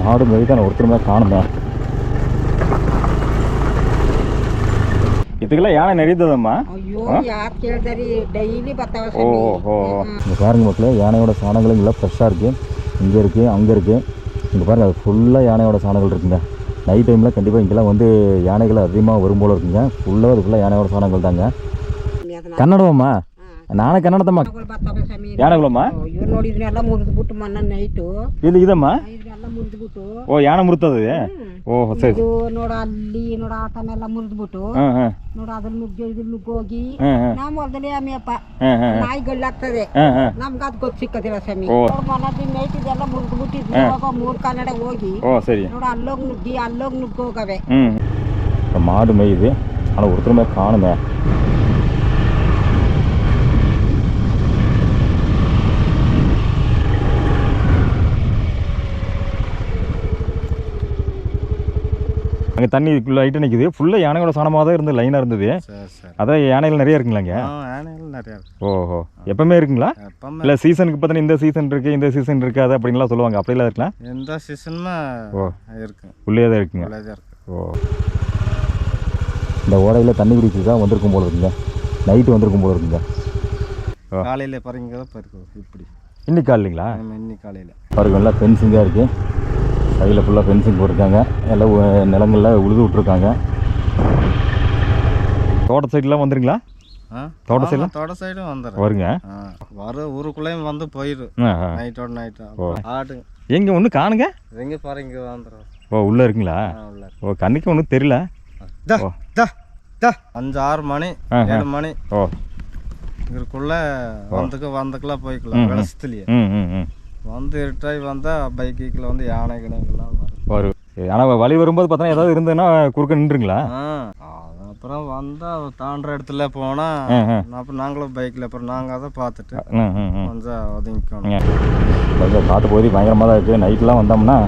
மாடு மேய்தான் ஒருத்தருமே காணுமே. இதுக்கெல்லாம் யானை நெறிததம்மா. ஓஹோ, இங்கே பாருங்க மக்களே, யானையோட சாணங்கள் எல்லாம் ஃப்ரெஷ்ஷாக இருக்குது. இங்கே இருக்குது, அங்கே இருக்குது. இங்கே பாருங்கள், அது ஃபுல்லாக யானையோட சாணங்கள் இருக்குங்க. நைட் டைமில் கண்டிப்பாக இங்கெல்லாம் வந்து யானைகள் அதிகமாக வரும் போல் இருக்குங்க. ஃபுல்லாக அது ஃபுல்லாக யானையோட சாணங்கள் தாங்க. ಕನ್ನಡವಮ್ಮ, ನಾನು ಕನ್ನಡದಮ್ಮ. ಯಾನೆಗಳಮ್ಮ ಇವ್ರು ನೋಡಿ ಇದನ್ನೆಲ್ಲ ಮುರಿದು ಬಿಟ್ಟು ಮೊನ್ನೆ ನೈಟು ಇಲ್ಲಿ ಇದಮ್ಮ. ಇದನ್ನೆಲ್ಲ ಮುರಿದು ಬಿಟ್ಟು ಓ ಯಾನೆ ಮುರ್ತದೆ. ಓಹ್ ಸರಿ. ಇದು ನೋಡ ಅಲ್ಲಿ ನೋಡ ಆತನೆಲ್ಲ ಮುರಿದು ಬಿಟ್ಟು ನೋಡ ಅದ್ರಲ್ಲಿ ನುಗ್ಗೋಗಿ ನಾವು ಹೊಲದಲ್ಲಿ ಅಮ್ಮಿಯಪ್ಪ ನಾಯಿ ಗಳ್ಳಾಗ್ತದೆ. ನಮ್ಗೆ ಅದು ಗೊತ್ತು ಸಿಕ್ಕದಿಲ್ಲ ಸ್ವಾಮಿ. ಮೊನ್ನೆ ನೈಟ್ ಇದೆಲ್ಲ ಮುರಿದು ಬಿಟ್ಟಿದ್ವಿ. ಇವಾಗ 3 ಕನ್ನಡ ಹೋಗಿ ನೋಡ ಅಲ್ಲೋಗಿ ನುಗ್ಗೋಗವೆ. மாடு மேயுது, ஆனால் ஒருத்தருமே காணுமே. அங்கே தண்ணி லைட்டாக நிற்குது. ஃபுல்லாக யானையோட சாணமாக தான் இருந்து லைனாக இருந்தது. அதான் யானைகள் நிறைய இருக்குங்களாங்க. யானைகள் நிறையா இருக்கு. ஓஹோ, எப்பவுமே இருக்குங்களா? இல்லை சீசனுக்கு பார்த்தீங்கன்னா இந்த சீசன் இருக்குது, இந்த சீசன் இருக்காது அப்படின்லாம் சொல்லுவாங்க. அப்படிலாம் இருக்கலாம். எந்த சீசனுமே இருக்கு, உள்ளே தான் இருக்குங்க. ஓ, இந்த ஓடையில் தண்ணி குடிக்கிறதுக்காக வந்திருக்கும் போல இருக்குங்க. நைட்டு வந்திருக்கும் போல இருக்குங்க. காலையில் பாருங்க தான் பாருங்க. இப்படி இன்னைக்கு காலைங்களா? இன்னைக்கு காலையில் பாருங்க, எல்லாம் ஃபென்சிங்காக இருக்குது. சைடில் ஃபுல்லாக ஃபென்சிங் போட்டிருக்காங்க. எல்லாம் நிலங்களில் உழுது விட்ருக்காங்க. தோட்ட சைட்லாம் வந்துருங்களா? தோட்ட சைடும் வந்துடும் வருங்க. ஊருக்குள்ளேயும் வந்து போயிடும் நைட்டோட நைட்டா. ஆடு எங்கே ஒன்று காணுங்க? எங்கே பாருங்க வந்துடும். ஓ, உள்ளே இருக்குங்களா? ஓ, கண்ணுக்கு ஒன்றும் தெரியல. 5-6 மணி 7 மணி இதுக்குள்ள வந்துக்கலாம் போய்க்கலாம். வெளிச்சத்துலயே வந்து இருட்டாய் வந்தால் பைக்கில் வந்து யானை கிணங்கெல்லாம் வரும். ஆனால் வழி வரும்போது பார்த்தா ஏதாவது இருந்ததுன்னா குறுக்க நின்றுங்களா? அப்புறம் வந்தால் தாண்டுற இடத்துல போனால் அப்புறம் நாங்களும் பைக்கில் அப்புறம் நாங்கள் அதை பார்த்துட்டு கொஞ்சம் ஒதுங்கிக்கணும். கொஞ்சம் காட்டு பகுதி பயங்கரமாக தான் இருக்குது. நைட்லாம் வந்தோம்னா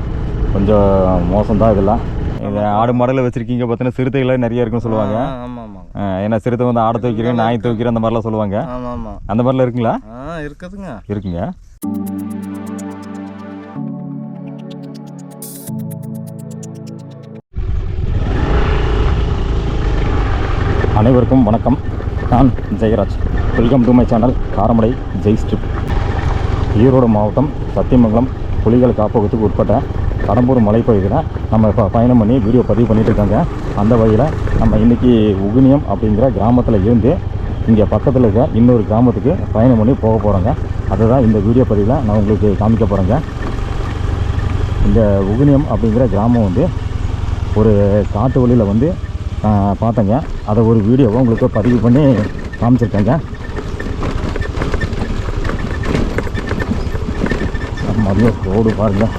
கொஞ்சம் மோசம்தான். இதெல்லாம் இது ஆடு மாடலில் வச்சுருக்கீங்க பார்த்தீங்கன்னா சிறுத்தைகள்லாம் நிறைய இருக்குன்னு சொல்லுவாங்க. ஆமாம் ஆமாம். ஏன்னா சிறுத்தை வந்து ஆடை துவைக்கிறேன், நாய் துவைக்கிறேன், அந்த மாதிரிலாம் சொல்லுவாங்க. ஆமாம் ஆமாம். அந்த மாதிரிலாம் இருக்குங்களா? இருக்குதுங்க, இருக்குங்க. அனைவருக்கும் வணக்கம். நான் Jayaraj. Welcome to my channel Karamadai Jai strip. Erode மாவட்டம் சத்தியமங்கலம் புலிகள் காப்பகத்துக்கு உட்பட்ட கடம்பூர் மலைப்பகுதியில் நம்ம இப்போ பயணம் பண்ணி வீடியோ பதிவு பண்ணிகிட்டு இருக்காங்க. அந்த வகையில் நம்ம இன்றைக்கி உகுனியம் அப்படிங்கிற கிராமத்தில் இருந்து இங்கே பக்கத்தில் இருக்க இன்னொரு கிராமத்துக்கு பயணம் பண்ணி போக போகிறோங்க. அதுதான் இந்த வீடியோ பதிவில் நான் உங்களுக்கு காமிக்க போகிறேங்க. இந்த உகுனியம் அப்படிங்கிற கிராமம் வந்து ஒரு காட்டு வழியில் வந்து பார்த்தேங்க. அதை ஒரு வீடியோவை உங்களுக்கு பதிவு பண்ணி காமிச்சிருக்கேங்க. மதியம் ரோடு பாருங்கள்.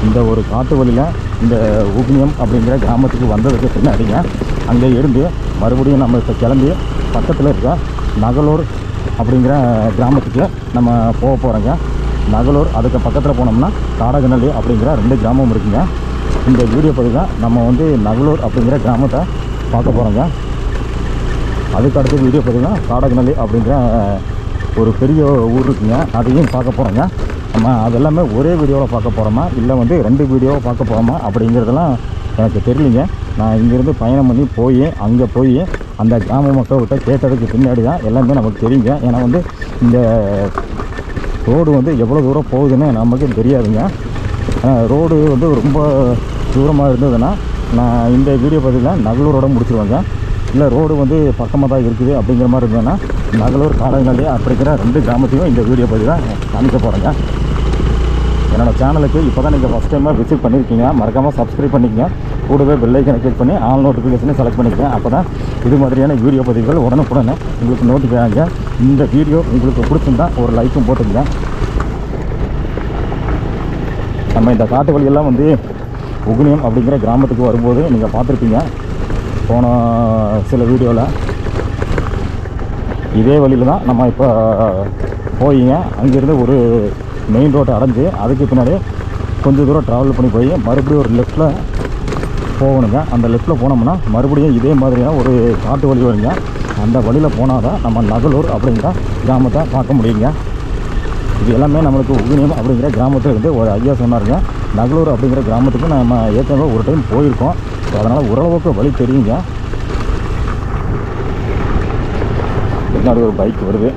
இந்த ஒரு காட்டு வழியில் இந்த உகுனியம் அப்படிங்கிற கிராமத்துக்கு வந்ததுக்கு பின்னாடிங்க அங்கே இருந்து மறுபடியும் நம்ம இப்போ கிளம்பி பக்கத்தில் இருக்க நகலூர் அப்படிங்கிற கிராமத்துக்கு நம்ம போக போகிறோங்க. நகலூர் அதுக்கு பக்கத்தில் போனோம்னா காடகநல்லி அப்படிங்கிற 2 கிராமம் இருக்குங்க. இந்த வீடியோ பதிவில் நம்ம வந்து நகலூர் அப்படிங்கிற கிராமத்தை பார்க்க போகிறோங்க. அதுக்கு அடுத்த வீடியோ பதிவுனா காடகநல்லி அப்படிங்கிற ஒரு பெரிய ஊர் இருக்குங்க, அதையும் பார்க்க போகிறோங்க. நம்ம அதெல்லாமே ஒரே வீடியோவில் பார்க்க போகிறோமா இல்லை வந்து 2 வீடியோவை பார்க்க போகிறோமா அப்படிங்கிறதெல்லாம் எனக்கு தெரியலிங்க. நான் இங்கேருந்து பயணம் பண்ணி போய் அங்கே போய் அந்த கிராம மக்கள்கிட்ட கேட்டதுக்கு பின்னாடி தான் எல்லாமே நமக்கு தெரியுங்க. ஏன்னா வந்து இந்த ரோடு வந்து எவ்வளோ தூரம் போகுதுன்னு நமக்கு தெரியாதுங்க. ரோடு வந்து ரொம்ப தூரமாக இருந்ததுன்னா நான் இந்த வீடியோ பதிவில் நகலூரோட முடிச்சிருவேங்க. இல்லை ரோடு வந்து பக்கமாக தான் இருக்குது அப்படிங்கிற மாதிரி இருந்ததுன்னா நகலூர் காடகநல்லி அப்படிங்கிற 2 கிராமத்தையும் இந்த வீடியோ பதிவில் காமிக்க போகிறேங்க. என்னோடய சேனலுக்கு இப்போ தான் நீங்கள் ஃபஸ்ட் டைமாக விசிட் பண்ணியிருக்கீங்க, மறக்காமல் சப்ஸ்கிரைப் பண்ணிக்கங்க. கூடவே பெல் ஐக்கனை கிளிக் பண்ணி ஆல் நோட்டிஃபிகேஷனை செலக்ட் பண்ணிக்கங்க. அப்போ தான் இது மாதிரியான வீடியோ பதிவுகள் உடனுக்குடனே உங்களுக்கு நோட்டிஃபை ஆகுங்க. இந்த வீடியோ உங்களுக்கு பிடிச்சிருந்தா ஒரு லைக்கும் போட்டுங்க. நம்ம இந்த காட்டு வழியெல்லாம் வந்து உகுனியம் அப்படிங்கிற கிராமத்துக்கு வரும்போது நீங்கள் பார்த்துருப்பீங்க போன சில வீடியோவில். இதே வழியில் தான் நம்ம இப்போ போயிங்க. அங்கேருந்து ஒரு மெயின் ரோட்டை அடைஞ்சு அதுக்கு பின்னாடி கொஞ்சம் தூரம் ட்ராவல் பண்ணி போய் மறுபடியும் ஒரு லெஃப்ட்டில் போகணுங்க. அந்த லெஃப்ட்டில் போனோம்னா மறுபடியும் இதே மாதிரியான ஒரு காட்டு வழி வருங்க. அந்த வழியில் போனால் தான் நம்ம நகலூர் அப்படிங்கிற கிராமத்தை பார்க்க முடியுங்க. இது எல்லாமே நம்மளுக்கு உகினியம் அப்படிங்கிற கிராமத்தில் இருந்து ஒரு ஐயா சொன்னாருங்க. நகலூர் அப்படிங்கிற கிராமத்துக்கு நம்ம ஏற்கனவே ஒரு டைம் போயிருக்கோம். ஸோ அதனால் ஓரளவுக்கு வழி தெரியுங்க. பின்னாடி ஒரு பைக் வருது.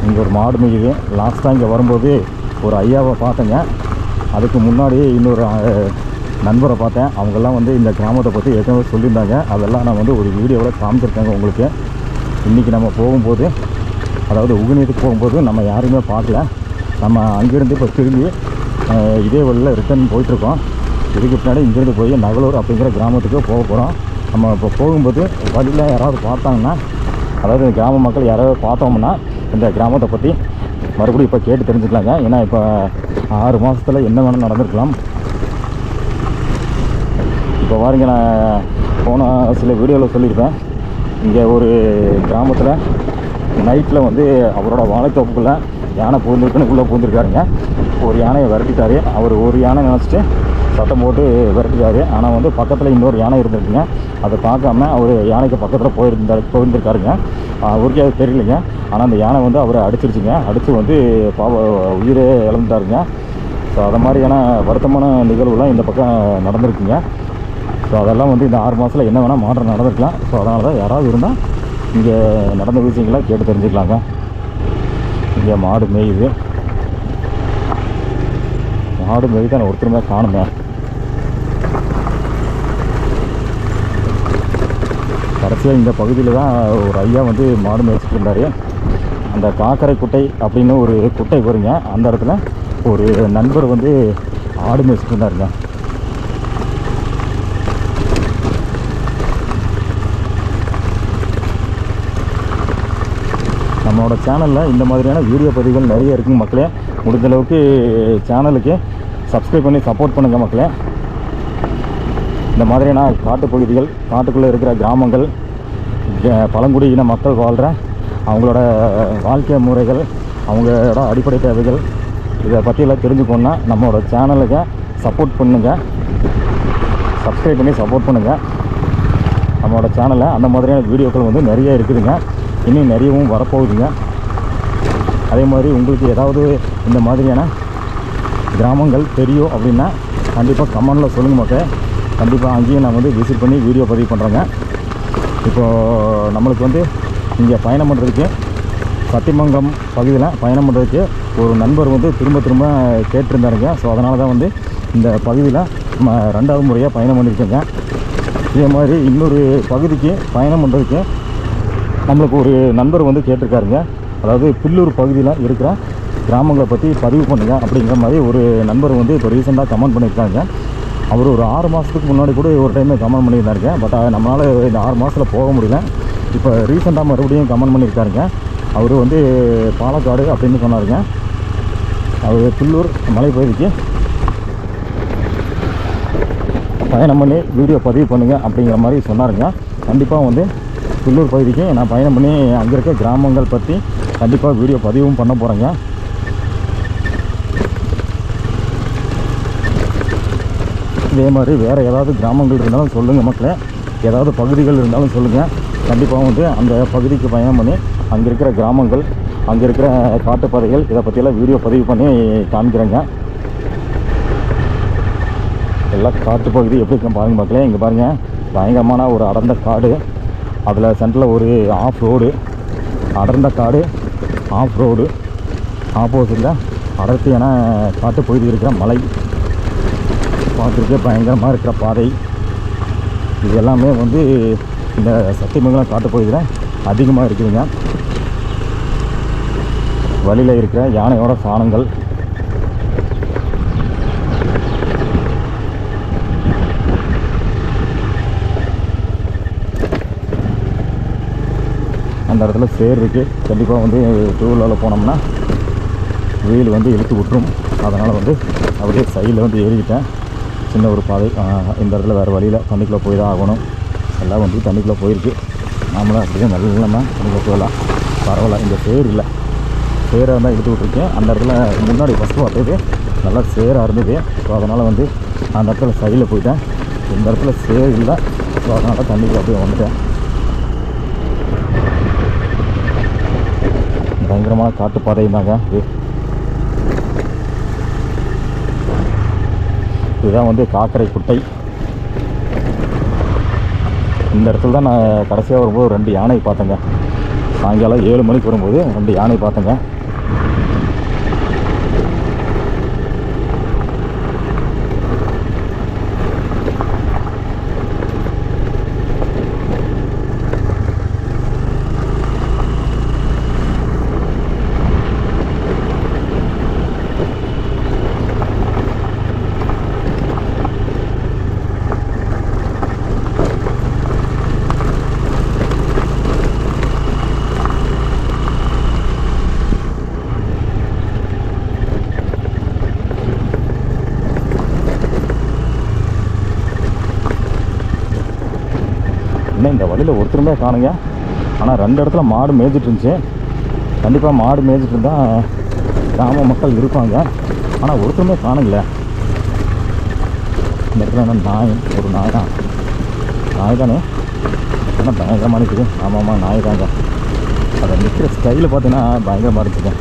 இங்கே ஒரு மாடு மேயுது. லாஸ்ட்டாக இங்கே வரும்போது ஒரு ஐயாவை பார்த்தேங்க. அதுக்கு முன்னாடி இன்னொரு நண்பரை பார்த்தேன். அவங்கெல்லாம் வந்து இந்த கிராமத்தை பற்றி ஏற்கனவே சொல்லியிருந்தாங்க. அதெல்லாம் நான் வந்து ஒரு வீடியோவில் காமிச்சிருக்கேங்க உங்களுக்கு. இன்றைக்கி நம்ம போகும்போது, அதாவது உகினியத்துக்கு போகும்போது நம்ம யாருமே பார்க்கல. நம்ம அங்கேருந்து இப்போ திரும்பி இதே வழியில் ரிட்டர்ன் போயிட்டுருக்கோம். இதுக்கு பின்னாடி இங்கேருந்து போய் நகலூர் அப்படிங்கிற கிராமத்துக்கு போக போகிறோம். நம்ம இப்போ போகும்போது வழியில் யாராவது பார்த்தாங்கன்னா, அதாவது கிராம மக்கள் யாராவது பார்த்தோம்னா இந்த கிராமத்தை பற்றி மறுபடியும் இப்போ கேட்டு தெரிஞ்சுக்கலாங்க. ஏன்னா இப்போ 6 மாதத்தில் என்ன வேணும் நடந்திருக்கலாம். இப்போ பாருங்க, நான் போன சில வீடியோவில் சொல்லியிருப்பேன். இங்கே ஒரு கிராமத்தில் நைட்டில் வந்து அவரோட வாழைத்தோப்புக்குள்ளே யானை பூந்துருக்குன்னு உள்ளே பூந்துருக்காருங்க. ஒரு யானையை விரட்டிட்டாரு. அவர் ஒரு யானை நினச்சிட்டு சத்தம் போட்டு விரட்டிட்டாரு. ஆனால் வந்து பக்கத்தில் இன்னொரு யானை இருந்திருக்குங்க. அதை பார்க்காம அவர் யானைக்கு பக்கத்தில் போயிருந்திருக்காருங்க. அவருக்கே அது தெரியலைங்க. ஆனால் அந்த யானை வந்து அவரை அடிச்சிருச்சுங்க. அடித்து வந்து உயிரே இழந்துட்டாருங்க. ஸோ அதை மாதிரியான வருத்தமான நிகழ்வுலாம் இந்த பக்கம் நடந்திருக்குங்க. ஸோ அதெல்லாம் வந்து இந்த 6 மாதத்தில் என்ன வேணால் மாற்றம் நடந்திருக்கலாம். ஸோ அதனால தான் யாராவது இருந்தால் இங்கே நடந்த விஷயங்களை கேட்டு தெரிஞ்சுக்கலாங்க. இங்கே மாடு மேயுது. மாடு மேய் தான் ஒருத்தருமே காணுங்க. கடைசியாக இந்த பகுதியில் தான் ஒரு ஐயா வந்து மாடு மேய்ச்சிட்டு இருந்தார். அந்த காக்கரை குட்டை அப்படின்னு ஒரு குட்டை வருங்க. அந்த இடத்துல ஒரு நண்பர் வந்து ஆடு மேய்ச்சிட்டு இருந்தாருங்க. நம்மளோட சேனலில் இந்த மாதிரியான வீடியோ பதிவுகள் நிறைய இருக்குங்க மக்களே. முடிஞ்சளவுக்கு சேனலுக்கு சப்ஸ்கிரைப் பண்ணி சப்போர்ட் பண்ணுங்கள் மக்களே. இந்த மாதிரியான காட்டுப்பகுதிகள், காட்டுக்குள்ளே இருக்கிற கிராமங்கள், பழங்குடியின மக்கள் வாழ்கிற அவங்களோட வாழ்க்கை முறைகள், அவங்களோட அடிப்படை தேவைகள், இதை பற்றியெல்லாம் தெரிஞ்சுக்கணுன்னா நம்மளோட சேனலுக்கு சப்போர்ட் பண்ணுங்கள். சப்ஸ்கிரைப் பண்ணி சப்போர்ட் பண்ணுங்கள். நம்மளோட சேனலில் அந்த மாதிரியான வீடியோக்கள் வந்து நிறைய இருக்குதுங்க. இன்னும் நிறையவும் வரப்போகுதுங்க. அதே மாதிரி உங்களுக்கு ஏதாவது இந்த மாதிரியான கிராமங்கள் தெரியும் அப்படின்னா கண்டிப்பாக கமெண்டில் சொல்லுங்கள் மக்கள். கண்டிப்பாக அங்கேயும் நான் வந்து விசிட் பண்ணி வீடியோ பதிவு பண்ணுறேங்க. இப்போது நம்மளுக்கு வந்து இங்கே பயணம் பண்ணுறதுக்கு, சத்தியமங்கலம் பகுதியில் பயணம் பண்ணுறதுக்கு ஒரு நண்பர் வந்து திரும்ப கேட்டிருந்தாருங்க. ஸோ அதனால தான் வந்து இந்த பகுதியில் நம்ம 2வது முறையாக பயணம் பண்ணியிருக்கேங்க. இதே மாதிரி இன்னொரு பகுதிக்கு பயணம் பண்ணுறதுக்கு நம்மளுக்கு ஒரு நண்பர் வந்து கேட்டிருக்காருங்க. அதாவது பில்லூர் பகுதியில் இருக்கிற கிராமங்களை பற்றி பதிவு பண்ணுங்க அப்படிங்கிற மாதிரி ஒரு நண்பர் வந்து இப்போ ரீசெண்டாக கமெண்ட் பண்ணியிருக்காங்க. அவர் ஒரு 6 மாதத்துக்கு முன்னாடி கூட ஒரு டைம் கமெண்ட் பண்ணியிருந்தாருங்க. பட் நம்மளால் இந்த 6 மாதத்தில் போக முடியல. இப்போ ரீசெண்டாக மறுபடியும் கமெண்ட் பண்ணியிருக்காருங்க. அவர் வந்து பாலக்காடு அப்படின்னு சொன்னாருங்க. அவர் பில்லூர் மலைப்பகுதிக்கு பயணம் பண்ணி வீடியோ பதிவு பண்ணுங்கள் அப்படிங்கிற மாதிரி சொன்னாருங்க. கண்டிப்பாக வந்து பில்லூர் பகுதிக்கு நான் பயணம் பண்ணி அங்கே இருக்க கிராமங்கள் பற்றி கண்டிப்பாக வீடியோ பதிவும் பண்ண போகிறேங்க. இதே மாதிரி வேறு ஏதாவது கிராமங்கள் இருந்தாலும் சொல்லுங்கள் மக்களே. ஏதாவது பகுதிகள் இருந்தாலும் சொல்லுங்கள். கண்டிப்பாக வந்து அந்த பகுதிக்கு பயணம் பண்ணி அங்கே இருக்கிற கிராமங்கள், அங்கே இருக்கிற காட்டுப்பாதைகள், இதை பற்றியெல்லாம் வீடியோ பதிவு பண்ணி காமிக்கிறேங்க. எல்லாம் காட்டுப்பகுதி எப்படி இருக்கும் பாருங்கள் மக்களே. இங்கே பாருங்கள், பயங்கரமான ஒரு அடர்ந்த காடு. அதில் சென்டரில் ஒரு ஆஃப் ரோடு, அடர்ந்த காடு, ஆஃப் ரோடு, ஆப்போசிட்டில் அடர்த்தியான காட்டுப்பகுதி இருக்கிற மலை, பார்க்குறதுக்கே பயங்கரமாக இருக்கிற பாதை. இது எல்லாமே வந்து இந்த சத்தியமங்கலம் காட்டுப்பகுதியில் அதிகமாக இருக்குதுங்க. வழியில் இருக்கிற யானையோட சாணங்கள், அந்த இடத்துல சேர் இருக்குது. கண்டிப்பாக வந்து 2 வீலரில் போனோம்னா வீல் வந்து இழுத்து விட்டுரும். அதனால் வந்து அப்படியே சைடில் வந்து ஏறிக்கிட்டேன். சின்ன ஒரு பாதை. இந்த இடத்துல வேறு வழியில் தண்ணிக்குள்ளே போய் தான் ஆகணும். எல்லாம் வந்து தண்ணிக்குள்ளே போயிருக்கு. நாமளும் அப்படியே நல்ல தண்ணிக்குள்ளே போயிடலாம். பரவாயில்ல, இந்த சேர் இல்லை, சேராக இருந்தால் எடுத்து விட்ருக்கேன். அந்த இடத்துல முன்னாடி ஃபஸ்ட்டு பார்த்தது நல்லா சேராக இருந்தது. ஸோ அதனால் வந்து அந்த இடத்துல சைடில் போயிட்டேன். இந்த இடத்துல சேர் இல்லை. ஸோ அதனால் தண்ணிக்குள்ளே அப்படியே வந்துட்டேன். பயங்கரமான காட்டுப்பாதை தாங்க இது. இதுதான் வந்து காக்கரை குட்டை. இந்த இடத்துல தான் நான் கடைசியாக வரும்போது 2 யானை பார்த்தேங்க. சாயங்காலம் 7 மணிக்கு வரும்போது 2 யானை பார்த்தேங்க. இந்த வழியில் ஒருத்தருமே காணுங்க. ஆனால் 2 இடத்துல மாடு மேய்ச்சிட்டு இருந்துச்சு. கண்டிப்பாக மாடு மேய்ச்சிட்டு இருந்தால் கிராம மக்கள் இருப்பாங்க. ஆனால் ஒருத்தருமே காணுங்களே. இந்த இடத்துல என்ன ஒரு நாய் தானே, ஆனால் பயங்கரமாக இருக்குது. ஆமாம்மா, நாய் தாங்க. அதை நிற்கிற ஸ்டைலில் பார்த்தீங்கன்னா பயங்கரமாக இருக்குங்க.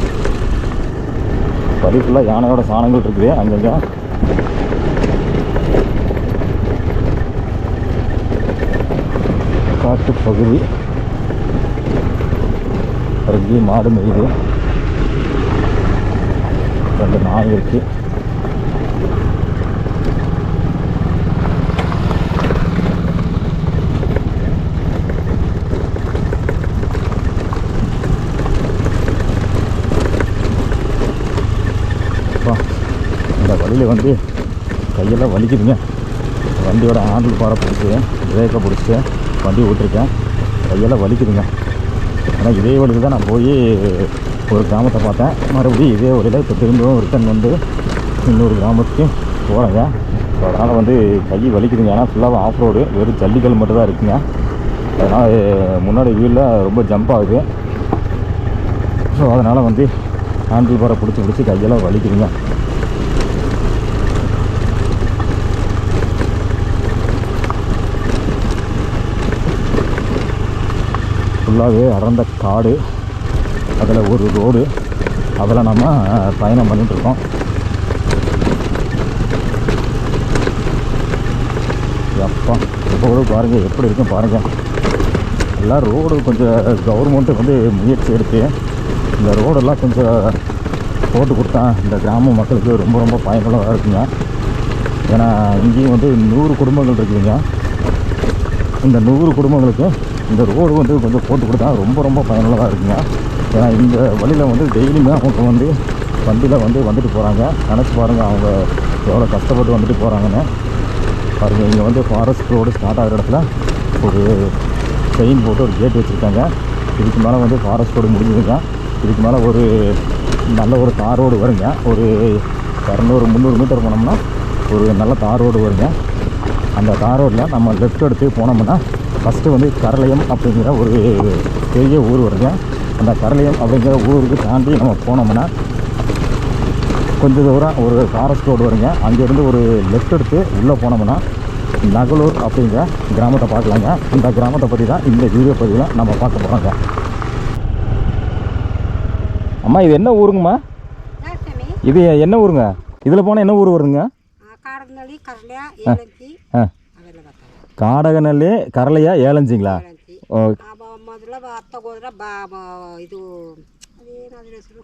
வழி ஃபுல்லாக யானையோட சாணங்கள் இருக்குது அங்கங்கே. காட்டு பகுதி, அருகே மாடு மேயுது. 2 நாய் இருக்கு. இந்த வழியில் வந்து கையெல்லாம் வலிக்குதுங்க. வண்டியோட ஹேண்டில் பாரை பிடிச்சி பிரேக்கை பிடிச்சி வண்டி விட்டுருக்கேன். கையெல்லாம் வலிக்குதுங்க. ஆனால் இதே வழியில் தான் நான் போய் ஒரு கிராமத்தை பார்த்தேன். மறுபடியும் இதே வழியில் இப்போ திரும்பவும் ரிட்டன் வந்து இன்னொரு கிராமத்துக்கு போகிறேங்க. ஸோ அதனால் வந்து கை வலிக்குதுங்க. ஏன்னா ஃபுல்லாக ஆஃப் ரோடு, வெறும் ஜல்லிக்கல் மட்டும் தான் இருக்குங்க. அதனால் முன்னாடி வீலில் ரொம்ப ஜம்ப் ஆகுது. ஸோ அதனால் வந்து ஹேண்டில் பாரை பிடிச்சி கையெல்லாம் வலிக்குதுங்க. ஃபுல்லாகவே அடர்ந்த காடு, அதில் ஒரு ரோடு, அதில் நம்ம பயணம் பண்ணிகிட்ருக்கோம். அப்பா ரோடு பாருங்கள் எப்படி இருக்கும் பாருங்கள். எல்லாம் ரோடு கொஞ்சம் கவர்மெண்ட்டு வந்து முயற்சி எடுத்து இந்த ரோடெல்லாம் கொஞ்சம் போட்டு கொடுத்தா இந்த கிராம மக்களுக்கு ரொம்ப ரொம்ப பயனுள்ளதாக இருக்குங்க. ஏன்னா இங்கேயும் வந்து 100 குடும்பங்கள் இருக்குதுங்க. இந்த 100 குடும்பங்களுக்கு இந்த ரோடு வந்து கொஞ்சம் போட்டு கொடுத்தா ரொம்ப ரொம்ப பயனுள்ளதாக இருக்குங்க. ஏன்னா இந்த வழியில் வந்து டெய்லியுமே அவங்க வந்து வண்டியில் வந்துட்டு போகிறாங்க. நினச்சி பாருங்கள் அவங்க எவ்வளோ கஷ்டப்பட்டு வந்துட்டு போகிறாங்கன்னு பாருங்கள். இங்கே வந்து ஃபாரஸ்ட் ரோடு ஸ்டார்ட் ஆகிற இடத்துல ஒரு செயின் போட்டு ஒரு கேட் வச்சுருக்காங்க. இதுக்கு மேலே வந்து ஃபாரஸ்ட் ரோடு முடிஞ்சுதுங்க. இதுக்கு மேலே ஒரு நல்ல ஒரு தார் ரோடு வருங்க. ஒரு 200-300 மீட்டர் போனோம்னா ஒரு நல்ல தார் ரோடு வருங்க. அந்த தார் ரோடில் நம்ம லெஃப்ட் எடுத்து போனோம்னா ஃபஸ்ட்டு வந்து கரளையம் அப்படிங்கிற ஒரு பெரிய ஊர் வருங்க. அந்த கரளையம் அப்படிங்கிற ஊருக்கு தாண்டி நம்ம போனோம்னா கொஞ்சம் தூரம் ஒரு ஃபாரஸ்ட் ரோடு வருங்க. அங்கேருந்து ஒரு லெஃப்ட் எடுத்து உள்ளே போனோம்னா நகலூர் அப்படிங்கிற கிராமத்தை பார்க்கலாங்க. இந்த கிராமத்தை பற்றி தான் இந்த வீடியோ பதிவில் நம்ம பார்க்க போகிறோங்க. அம்மா, இது என்ன ஊருங்கம்மா? இது என்ன ஊருங்க? இதில் போனால் என்ன ஊர் வருதுங்க? காடகநல்லி, கரளையா, ஏலஞ்சிங்களா? ಮೊದಲ ಅತ್ತ ಹೋದ್ರೆ ಇದು ಅದೇನಾದ್ರೂ ಹೆಸರು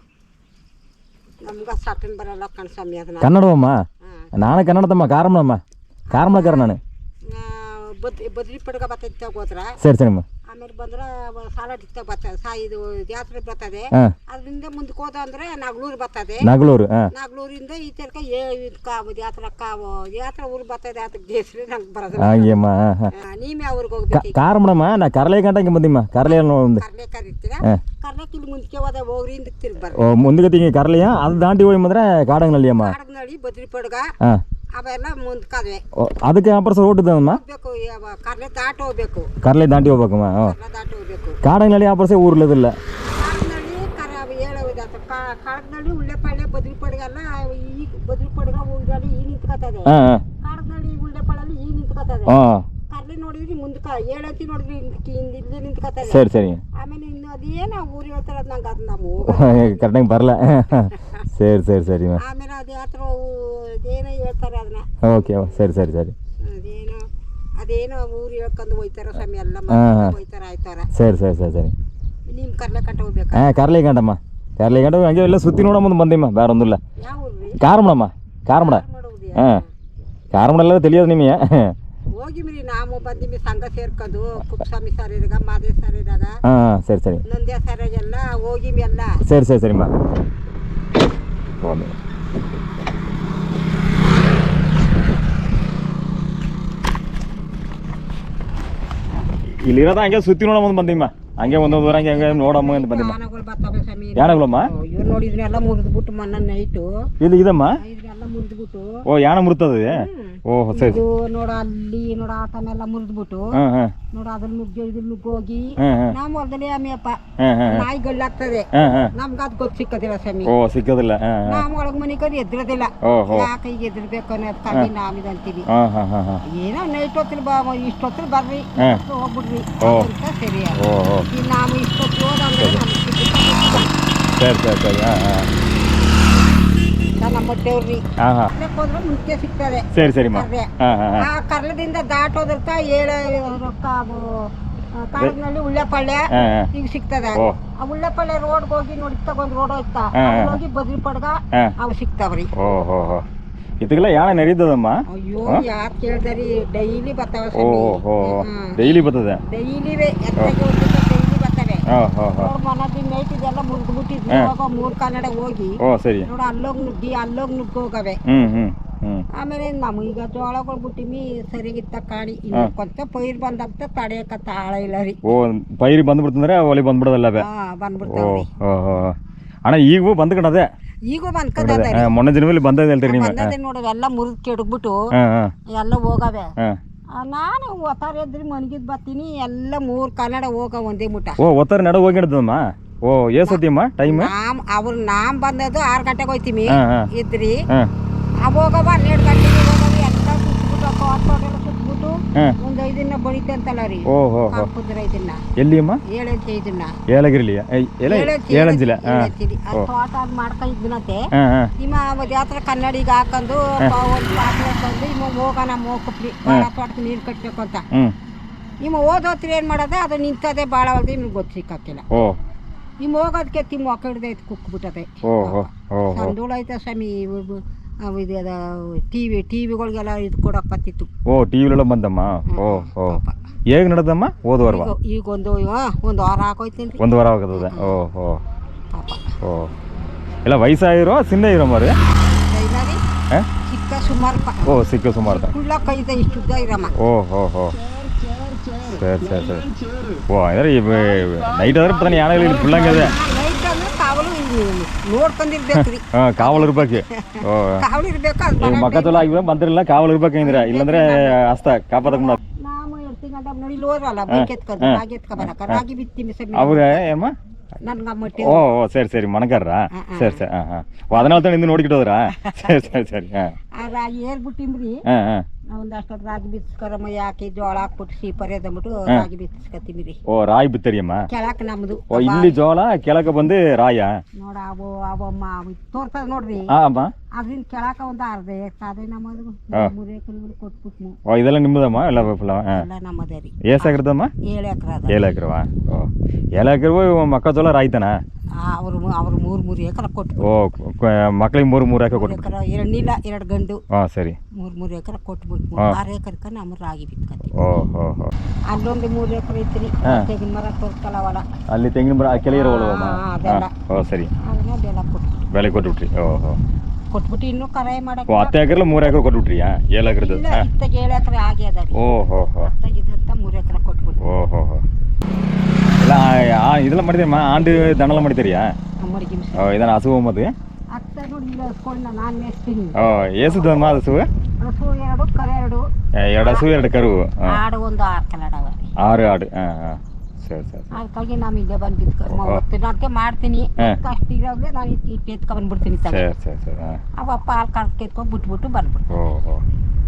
ನಮ್ಗೆ ಸಟನ್ ಬರಲ್ಲ ಕಣ್ಸಮ್ಮಿ ಅದನ್ನ. ಕನ್ನಡವಮ್ಮ? ನಾನು ಕನ್ನಡದಮ್ಮ, ಕಾರಮ್ಮನಮ್ಮ, ಕಾರಮ್ಮನಕರ ನಾನು. ಬದ್ರಿ ಪಡ್ಗ ಬರ್ತೈತೆ ಹೋದ್ರ. ಸರಿ ಸರಿಮ್ಮ. ಆಮೇಲೆ ಬಂದ್ರೆ ಸಾಲಡಿತ್ತ ಬರ್ತದೆ, ಇದು ಜಾತ್ರೆ ಬರ್ತದೆ. ಅದರಿಂದ ಮುಂದಕ್ಕೆ ಹೋದ ಅಂದ್ರೆ ನಗ್ಲೂರು ಬರ್ತದೆ. ನಗ್ಲೂರಿಂದ ಈ ತನಕ ಜಾತ್ರೆ ಊರು ಬರ್ತದೆ. ಅದಕ್ಕೆ ಹೆಸರು ನಂಗೆ ಬರೋದಿಲ್ಲ. ನೀವ್ ಯಾವ ಊರಿಗೆ ಹೋಗ್ಬೇಕು? ಕಾರಮ್ಮನಮ್ಮ, ನಾ ಕರಲೆ ಗಂಟ ಹಿಂಗೆ ಬಂದಿಮ್ಮ. ಕರಲೆ ಕರ್ಲೆ ಕರಿತೀರ? ಕರ್ಲೆಕ್ಕೆ ಇಲ್ಲಿ ಮುಂದಕ್ಕೆ ಹೋದ ಹೋಗ್ರಿ ಹಿಂದಕ್ಕೆ ತಿರ್ಗಿ ಬರ್ರಿ. ಮುಂದಕ್ಕೆ ತಿಂಗಿ ಕರಲೆಯ ಅದು ದಾಂಟಿ ಹೋಗಿ ಬಂದ್ರೆ ಕಾಡಗನಳ್ಳಿ ಅಮ್ಮ. ಕಾಡಗನಳ್ಳಿ, ಬದ್ರಿ ಪಡ್ಗ, ಅವೆಲ್ಲ ಮುಂದ್ಕದ್ವೆ ಅದಕ್ಕೆ ವ್ಯಾಪಾರ ಸರ್ ಓಟಿದ್ದಮ್ಮ ಹೋಗ್ಬೇಕು ಕರ್ಲೆ ದಾಟಿ ಹೋಗ್ಬೇಕು ಕರ್ಲೆ ದಾಟಿ ಹೋಗ್ಬೇಕಮ್ಮ ಕರ್ಲೆ ದಾಟಿ ಹೋಗ್ಬೇಕು ಕಾಡಂಗಲ್ಲಿ ವ್ಯಾಪಾರ ಊರ್ಲದಿಲ್ಲ ಕಾಡಿನಲ್ಲಿ ಕರ ಹೇಳೋದಾತ ಕಾಡಿನಲ್ಲಿ ಉಳ್ಳೆ ಪಳ್ಳೆ ಬದ್ರಿ ಪಡ್ಗೆಲ್ಲ ಈಗ ಬದ್ರಿ ಪಡ್ಗ ಊರಲ್ಲಿ ಈ ನಿಂತ್ಕೊತದೆ ಹಾಂ ಕಾಡಿನಲ್ಲಿ ಉಳ್ಳೆ ಪಳ್ಳಲ್ಲಿ ಈ ನಿಂತ್ಕೊತದೆ ಹಾಂ ಕರ್ಲೆ ನೋಡಿದ್ರಿ ಮುಂದ್ಕ ಹೇಳಂತಿ ನೋಡಿದ್ರಿ ಇಲ್ಲಿ ನಿಂತ್ಕೊತದೆ ಸರಿ ಸರಿ ಆಮೇಲೆ ಇನ್ನು ಅದೇನ ಊರು ಹೇಳ್ತಾರ ನಂಗೆ ಅದು ನಾವು ಕರೆಕ್ಟಾಗಿ ಬರಲ್ಲ ಸರಿ ಸರಿ ಸರಿ ಆಮೇಲೆ ಅದೇ ಹತ್ರ ಅದೇನೋ ಹೇಳ್ತಾರೆ ಅದನ್ನ ಓಕೆ ಸರಿ ಸರಿ ಸರಿ ಅದೇನೋ ಊರು ಹೇಳ್ಕೊಂಡು ಹೋಯ್ತಾರ ಸ್ವಾಮಿ ಎಲ್ಲ ಹೋಯ್ತಾರ ಆಯ್ತಾರ ಸರಿ ಸರಿ ಸರಿ ಸರಿ ನಿಮ್ ಕರ್ಲೆ ಕಟ್ಟ ಹೋಗ್ಬೇಕು ಹಾಂ ಕಾರ್ಲೆ ಗಂಡಮ್ಮ ಕಾರ್ಲೆ ಗಂಡ ಹಂಗೆ ಎಲ್ಲ ಸುತ್ತಿ ನೋಡಮ್ಮ ಬಂದಿಮ್ಮ ಬೇರೆ ಒಂದಿಲ್ಲ ಯಾವ ಊರ್ರಿ ಕಾರಮಣಮ್ಮ ಕಾರಮಣ ಮಾಡೋದ್ರಿ ಹಾಂ ಕಾರಮಣ ತಿಳಿಯೋದು ನಿಮಗೆ ಹೋಗಿ ಮಿರಿ ನಾವು ಬಂದಿವಿ ಸಂಘ ಸೇರ್ಕೊಂಡು ಕುಪ್ಪಸ್ವಾಮಿ ಸರ್ ಇದ್ದಾಗ ಮಾದೇವ್ ಸರ್ ಇದ್ದಾಗ ಹಾಂ ಸರಿ ಸರಿ ನಂದ್ಯಾ ಸರ್ ಎಲ್ಲ ಹೋಗಿವಿ ಎಲ್ಲ ಸರಿ ಸರಿ ಸರಿಮ್ಮ ಇಲ್ಲಿರೋದ ಹಂಗೆ ಸುತ್ತಿ ನೋಡಮ್ಮ ಬಂದಿಮ್ಮ ಹಂಗೆ ಒಂದೊಂದು ಊರ ಹಂಗೆ ಹಂಗೆ ನೋಡಮ್ಮ ಅಂತ ಬಂದಿಮ್ಮ ಆನಗಳು ಬರ್ತಾವೆ ಸ್ವಾಮಿ ಯಾಣಗಳಮ್ಮ ಇವ್ರು ನೋಡಿ ಇದನ್ನೆಲ್ಲ ಮುರಿದ್ಬಿಟ್ಟು ಮೊನ್ನೆ ನೈಟು ಇಲ್ಲಿ ಇದಮ್ಮ ಇದನ್ನೆಲ್ಲ ಮುರಿದ್ಬಿಟ್ಟು ಓ ಯಾಣ ಮುರ್ತದೆ ಓಹ್ ಸರಿ ಇದು ನೋಡ ಅಲ್ಲಿ ನೋಡ ಆತನೆಲ್ಲ ಮುರಿದ್ಬಿಟ್ಟು ಹಾಂ ಹಾಂ ನೋಡ ಅದ್ರ ನುಗ್ಗಿ ಇದ್ರ ನುಗ್ಗೋಗಿ ಹಾಂ ಹಾಂ ನಾವು ಹೊಲದಲ್ಲಿ ಆಮೇಪ್ಪ ಹಾಂ ಹಾಂ ನಾಯಿ ಗಳ್ಳಾಗ್ತದೆ ಹಾಂ ಹಾಂ ನಮ್ಗೆ ಅದು ಗೊತ್ತು ಸಿಕ್ಕದಿಲ್ಲ ಸ್ವಾಮಿ ಓ ಸಿಕ್ಕೋದಿಲ್ಲ ಹಾಂ ಹಾಂ ನಾವು ಒಳಗ್ ಮನೆ ಕಡೆ ಎದ್ರದಿಲ್ಲ ಓಹೋ ಯಾಕೆ ಈಗ ಎದ್ರಬೇಕು ಅನ್ನೋದಕ್ಕಾಗಿ ನಾವಿದಂತೀವಿ ಹಾಂ ಹಾಂ ಹಾಂ ಹಾಂ ಏನೋ ನೈಟ್ ಹೊತ್ತಿಲ್ ಇಷ್ಟೊತ್ತಿಲ್ ಬರ್ರಿ ಹಾಂ. ಹೋಗ್ಬಿಡ್ರಿ ಓ. ಅಂತ ಸರಿ ಓಹೋ ಈಗ ನಾವು ಇಷ್ಟೊತ್ತು ಹೋದಂದ್ರೆ ನಮ್ಗೆ ಸರಿ ಸರಿ ಸರಿ ಹಾಂ ಹಾಂ ನಮ್ಮ ಹೊಟ್ಟೆವ್ರಿ ಹಾಂ ಹಾಂ ಹೋದ್ರೆ ಮುಂಚೆ ಸಿಗ್ತದೆ ಸರಿ ಸರಿಮ್ಮ ಕರ್ಲೆ. ಹಾಂ ಹಾಂ ಹಾಂ ಆ ಕರ್ಲದಿಂದ ದಾಟೋದಕ್ಕ ಏಳು ರೊಕ್ಕ ಕಾಡಿನಲ್ಲಿ ಉಳ್ಳೆ ಪಳ್ಳೆ ಹಾಂ ಹಾಂ ಈಗ ಸಿಗ್ತದೆ ಓ. ಆ ಉಳ್ಳೆ ಪಳ್ಳೆ ರೋಡ್ ಹೋಗಿ ನೋಡಿ ತಗೊಂಡ್ ರೋಡ್ ಹೋಯ್ತಾ ಹಾ, ಅಲ್ಲಿ ಹಾ. ಹೋಗಿ ಬದ್ರಿ ಪಡ್ಗ ಹಾಂ ಅವು ಸಿಗ್ತಾವ್ರಿ ಓಹೋ ಹೋ ಇದಕ್ಕೆಲ್ಲ ಯಾಣ ನಡೀತದಮ್ಮ ಅಯ್ಯೋ ಯಾಕೆ ಕೇಳ್ದಾರಿ ಡೈಲಿ ಬರ್ತಾವ ಓಹೋ ಡೈಲಿ ಬರ್ತದೆ ಡೈಲಿವೆ ಎತ್ತಗೆ ಡೈಲಿ ಬರ್ತಾರೆ ಹಾಂ ಹಾಂ ಹಾಂ ನೋಡ್ ಮನದಿ ನೈಟ್ ಇದೆಲ್ಲ ಮುರಿದ್ಬಿಟ್ಟಿದ್ವಿ ಹಾ. ಹೋಗೋ ಮೂರ್ ಕನ್ನಡ ಹೋಗಿ ಓ ಸರಿ ನೋಡ ಅಲ್ಲೋಗಿ ನುಗ್ಗಿ ಅಲ್ಲೋಗಿ ನುಗ್ಗೋಗವೆ ಹ್ಞೂ ಹ್ಞೂ ಹ್ಞೂ ಆಮೇಲೆ ನಾವು ಈಗ ಜೋಳಗಳು ಬಿಟ್ಟಿವಿ ಸರಿಗಿತ್ತ ಕಾಣಿ ಇನ್ನು ಕೊಂತ ಪೈರ್ ಬಂದಂತ ತಡೆಯಕ ತಾಳ ಇಲ್ಲ ರೀ ಓ ಪೈರಿ ಬಂದ್ಬಿಡ್ತಂದ್ರೆ ಒಲಿ ಬಂದ್ಬಿಡೋದಲ್ಲ ಬೇ ಹಾ ಓ ಬಂದ್ಬಿಡ್ತಾವ್ರಿ ಓ ಅಣ್ಣ ಈಗೂ ಬಂದ್ಕಣದೆ ಈಗ ಬಂದ್ಕದ ಮೊನ್ನೆ ದಿನದಲ್ಲಿ ಬಂದದ ಹೇಳ್ತೀರಿ ನೀವು ಬಂದದೆ ನೋಡು ಎಲ್ಲ ಮುರಿದ್ ಕೆಡಗ್ಬಿಟ್ಟು ಹಾಂ ಹಾಂ ಎಲ್ಲ ಹೋಗವೆ ಹಾಂ ನಾನು ಒತ್ತಾರ ಎದ್ರಿ ಮನ್ಗಿದ್ ಬರ್ತೀನಿ ಎಲ್ಲ ಮೂರ್ ಕನ್ನಡ ಹೋಗ ಒಂದೇ ಮುಟ ಓ ಒತ್ತರ ನಡ ಹೋಗಿಡ್ದಮ್ಮ ಓ ಏಸತ್ತಿಯಮ್ಮ ಟೈಮ್ ನಾಮ್ ಬಂದದ್ದು 6 ಗಂಟೆಗೆ ಹೋಯ್ತೀವಿ ಹಾಂ ಹಾಂ ಇದ್ರಿ ಹಾಂ ಹೋಗವ 12 ಗಂಟೆಗೆ ಹೋಗವ ಎಲ್ಲ ಸುತ್ಬಿಟ್ಟು ಆಟೋಟೆಲ್ಲ ಸುತ್ಬಿಟ್ಟು ಹಾಂ ಒಂದ್ 5 ದಿನ ಬಡಿತೆ ಅಂತಲ್ಲ ರೀ ಓ ಹೋ ಹೋ ಕಾಂಪುದ್ರ ಇದನ್ನ ಎಲ್ಲಿಯಮ್ಮ 7 ಇದನ್ನ ಏಲಗಿರಿಲಿ ಏಳಂಜಿಲ್ಲ ಹಾಂ ತೋಟ ಮಾಡ್ಕೊಂಡಿದ್ನಂತೆ ಹಾಂ ಹಾಂ ನಿಮ್ಮ ಜಾತ್ರೆ ಕನ್ನಡಿಗೆ ಹಾಕೊಂಡು ಒಂದು ಪಾತ್ರೆ ಹಾಕೊಂಡು ನಿಮ್ಮ ಹೋಗೋಣ ಮೋಕಪ್ರಿ ಭಾಳ ತೋಟಕ್ಕೆ ನೀರು ಕಟ್ಟಬೇಕು ಅಂತ ಹ್ಞೂ ನಿಮ್ಮ ಓದೋತ್ರಿ ಏನು ಮಾಡೋದೆ ಅದು ನಿಂತದೆ ಭಾಳ ಹೊಲ್ದು ನಿಮ್ಗೆ ಗೊತ್ತು ಸಿಕ್ಕಾಕಿಲ್ಲ ಓ ನಿಮ್ಮ ಹೋಗೋದಕ್ಕೆ ತಿಮ್ಮ ಒಕ್ಕಡ್ದೈತೆ ಕುಕ್ಬಿಟ್ಟದೆ ಓ ಹೋ ಓ ಸಂದೂಳ ಐತೆ ಸ್ವಾಮಿ ಇದು ಅದ ಟಿವಿಗಳಿಗೆಲ್ಲ ಇದು ಕೊಡಕ್ಕೆ ಬರ್ತಿತ್ತು ಓ ಟಿ ವಿಲೆಲ್ಲ ಬಂದಮ್ಮ ಓ ಓ ಹೇಗೆ ನಡೆದಮ್ಮ ಓದುವರ್ವ ಈಗ ಒಂದು ವಾರ ಹಾಕೋಯ್ತೀನಿ ಒಂದು ವಾರ ಆಗದ ಓ ಹೋ ಪಾಪ ಓ ಎಲ್ಲ ವಯಸ್ಸಾಗಿರೋ ಸಿನ್ನ ಇರೋ ಮಾರಿ ಡೈಲಾರಿ ಹಾಂ ಚಿಕ್ಕ ಸುಮಾರು ಓ ಸಿಕ್ಕ ಸುಮಾರು ಕುಳ್ಳ ಕೈದ ಇಷ್ಟುದ್ದ ಇರಮ್ಮ ಓ ಹೋ ಹೋ ಸರಿ ಸರಿ ಸರಿ ಓ ಅಂದರೆ ನೈಟ್ ಆದ್ರೆ ಪತಾನೆ ಯಾಣಗಳು ಇಲ್ಲಿ ಫುಲ್ಲಂಗಿದೆ ನೈಟ್ ಅಂದ್ರೆ ಕಾವಲು ನೋಡ್ಕೊಂಡಿರ್ಬೇಕ್ರಿ ಹಾಂ ಕಾವಲು ಇರ್ಬೇಕು ಓ ಕಾವಲು ಇರ್ಬೇಕು ಅದು ಮಕ್ಕ ಚಲೋ ಆಗಿವೆ ಬಂದಿರಲಿಲ್ಲ ಕಾವಲು ಇರ್ಬೇಕಂದ್ರೆ ಇಲ್ಲಾಂದ್ರೆ ಅಸ್ತ ಕಾಪಾದಕ್ಕೆ ನಾವು 2 ಗಂಟೆ ನೋಡಿ ಹೋದ್ರಲ್ಲ ಬೈಕ್ ಎತ್ಕೊಂಡು ರಾಗಿ ಎತ್ಕೊಬರಕ ರಾಗಿ ಬಿತ್ತೀನಿ ಸರ್ ಅವ್ರ ಏಮ್ಮ ನನ್ಗೆ ಮಟ್ಟಿ ಓ ಓ ಸರಿ ಸರಿ ಮಣಗಾರ ಸರಿ ಸರಿ ಹಾಂ ಹಾಂ ಅದನ್ನ ಇಂದು ನೋಡಿக்கிட்டೋದ್ರಾ ಸರಿ ಸರಿ ಸರಿ ಹಾಂ ಆ ರಾಗಿ ಏರ್ಬಿಟ್ಟಿಮ್ರಿ ಹಾಂ ಹಾಂ ಒಂದಷ್ಟೊತ್ತು ರಾಗಿ ಬಿತ್ಸ್ಕರಮ್ಮ ಯಾಕೆ ಜೋಳ ಹಾಕ್ಬಿಟ್ಟು ಸೀಪರ್ ಎದ್ಬಿಟ್ಟು ರಾಗಿ ಬಿತ್ಸ್ಕತ್ತೀವಿ ರೀ ಓ ರಾಯಿ ಬಿತ್ತರಿಯಮ್ಮ ಕೆಳಕ್ ನಮ್ದು ಓ ಇಲ್ಲಿ ಜೋಳ ಕೆಳಗೆ ಬಂದು ರಾಯ ನೋಡ ಅವಮ್ಮ ತೋರ್ತದ ನೋಡ್ರಿ ಹಾಂ ಅಮ್ಮ ಅದ್ರಿಂದ ಕೆಳಕ ಒಂದು ಅರ್ಧ ಅದೇ ನಮ್ಮದು 3 ಎಕರೆ ಕೊಟ್ಬಿಟ್ಟು ಓ ಇದೆಲ್ಲ ನಿಮ್ಮದಮ್ಮ ಎಲ್ಲ ಫಲ ಹಾಂ ಎಲ್ಲ ನಮ್ಮದೇ ರೀ ಏಸಾಗಿರ್ತದಮ್ಮ 7 ಎಕರೆ ಅದ 7 ಎಕರೆವಾ ಓ 7 ಎಕರೆ ಮಕ್ಕಜೋಳ ರಾಯ್ತಾನ ಅವ್ರು 3 ಎಕರೆ ಕೊಟ್ಟು ಓ ಮಕ್ಳಿಗೆ 3 ಎಕರೆ ಕೊಟ್ಟು ಎಕರೆ 2 ಗಂಡು ಹಾಂ ಸರಿ 3 ಎಕರೆ ಕೊಟ್ಬಿಟ್ಟು 6 ಎಕರೆಕ ನಮ್ಮ ರಾಗಿ ಬಿತ್ಕತ್ತೀವಿ ಓ ಹೋ ಹೋ ಅಲ್ಲೊಂದು 3 ಎಕರೆ ಐತ್ರಿ ತೆಂಗಿನ ಮರ ತೋರ್ಕಲ್ಲವಲ್ಲ ಅಲ್ಲಿ ತೆಂಗಿನ ಮರ ಕೆಳಗಿರೋ ಒಳವಮ್ಮ ಅದೆಲ್ಲ ಓ ಸರಿ ಅದನ್ನ ಬೆಲ್ಲ ಕೊಟ್ಟು ಬೆಲೆ ಕೊಟ್ಬಿಟ್ರಿ ಓ ಹೋ ಕೊಟ್ಬಿಟ್ಟು ಇನ್ನೂ ಕರೆ ಮಾಡಕ್ಕೆ ಓ 10 ಎಕರೆ 3 ಎಕರೆ ಕೊಟ್ಬಿಟ್ರಿ 7 ಎಕರೆದು ಇಲ್ಲ ಇತ್ತಾಗ 7 ಎಕರೆ ಆಗಿ ಅದ ರೀ ಓ ಹೋ ಹೋ ಇದ್ದಂತ 3 ಎಕರೆ ಕೊಟ್ಬಿಟ್ಟು ಓ ಹೋ ಹೋ ಇಲ್ಲ ಇದೆಲ್ಲ ಮಾಡಿದ್ದೀರಮ್ಮ ಆಂಡು ದಣೆಲ್ಲ ಮಾಡಿದ್ದೀರಿಯಾ ಅಮ್ಮರಿಗೆ ಓ ಇದನ್ನ ಹಸು ಮತ್ತೆ ಅತ್ತ ನೋಡಿ ಇಲ್ಲ ಹಸ್ಕೊಂಡು ನಾನು ಮೇಸ್ತೀನಿ ಓ ಏಸದಮ್ಮ ಹಸು ಹಸು 2 ಕರು 2. 2 ಹಸು 2 ಕರು. ಆಡು ಒಂದು 6 ಕಲಡವ. 6 ಆಡು. ಸರಿ ಸರಿ. ಅದಕ್ಕಾಗಿ ನಾವು ಇಲ್ಲೇ ಬಂದಿದ್ದು ಅದಕ್ಕೆ ಮಾಡ್ತೀನಿ ಅಷ್ಟು ಇರೋದ್ರೆ ನಾನು ಇಟ್ಟು ಎತ್ಕೊಂಡ್ಬಂದ್ಬಿಡ್ತೀನಿ. ಸರಿ ಸರಿ ಸರಿ. ಅವಪ್ಪ ಹಾಲು ಕರ್ಕ ಎತ್ಕೊಂಡು ಬಿಟ್ಬಿಟ್ಟು ಬಂದ್ಬಿಟ್ಟು.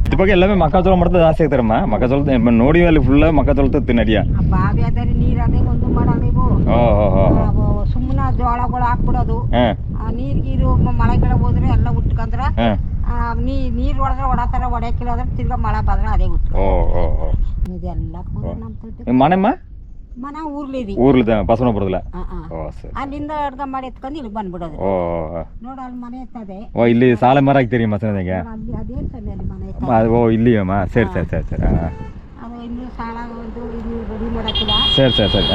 ಇದ್ರ ಬಗ್ಗೆ ಎಲ್ಲವೇ ಮಕ್ಕಜೋಳ ಮಾಡ್ತಾ ಜಾಸ್ತಿ ಆಗ್ತಾರಮ್ಮ. ಮಕ್ಕಜೋಳ ನೋಡಿ ಅಲ್ಲಿ ಫುಲ್ ಮಕ್ಕಜೋಳ ತಿನ್ನಡಿಯ ಬಾವಿ ಅದರಿ ನೀರದೇ ಒಂದು ಮಾಡಲೇವು. ಸುಮ್ಮನೆ ಜೋಳಗಳು ಹಾಕ್ಬಿಡೋದು. ನೀರು ಮಳೆಗಳ ಹೋದ್ರೆ ಎಲ್ಲ ಉಟ್ಕೊಂಡ್ರ ನೀರು ಹೊಡೆದ್ರೆ ಹೊಡತಾರ, ಹೊಡೆಯಕ್ಕಿಲ್ಲ ಅಂದ್ರೆ ತಿರ್ಗಾ ಮಳೆ ಬಂದ್ರೆ ಅದೇ ಉಟ್ಟು. ಇದೆಲ್ಲ ಮನೆಮ್ಮ ಮನ ಊರ್ಲಿದಿ ಊರ್ಲಿದ ಬಸವನಪುರದಲ್ಲ. ಅಲ್ಲಿಂದ ಅಡ್ಗ ಮಾಡಿ ಎತ್ಕೊಂಡು ಇಲ್ಲಿ ಬಂದ್ಬಿಡೋದು. ನೋಡ ಅಲ್ಲಿ ಮನೆ ಇರ್ತದೆ. ಇಲ್ಲಿ ಸಾಲ ಮರ ಹಾಕ್ತೀರಿ ಮಸನದಾಗೆ. ಅದೇ ಅಲ್ಲಿ ಮನೆ. ಇಲ್ಲಿ ಅಮ್ಮ. ಸರಿ ಸರಿ ಸರಿ ಸರಿ. ಅದು ಇನ್ನು ಸಾಲ ಒಂದು ಇಲ್ಲಿ ರೆಡಿ ಮಾಡಕ್ಕಿಲ್ಲ. ಸರಿ ಸರಿ ಸರಿ.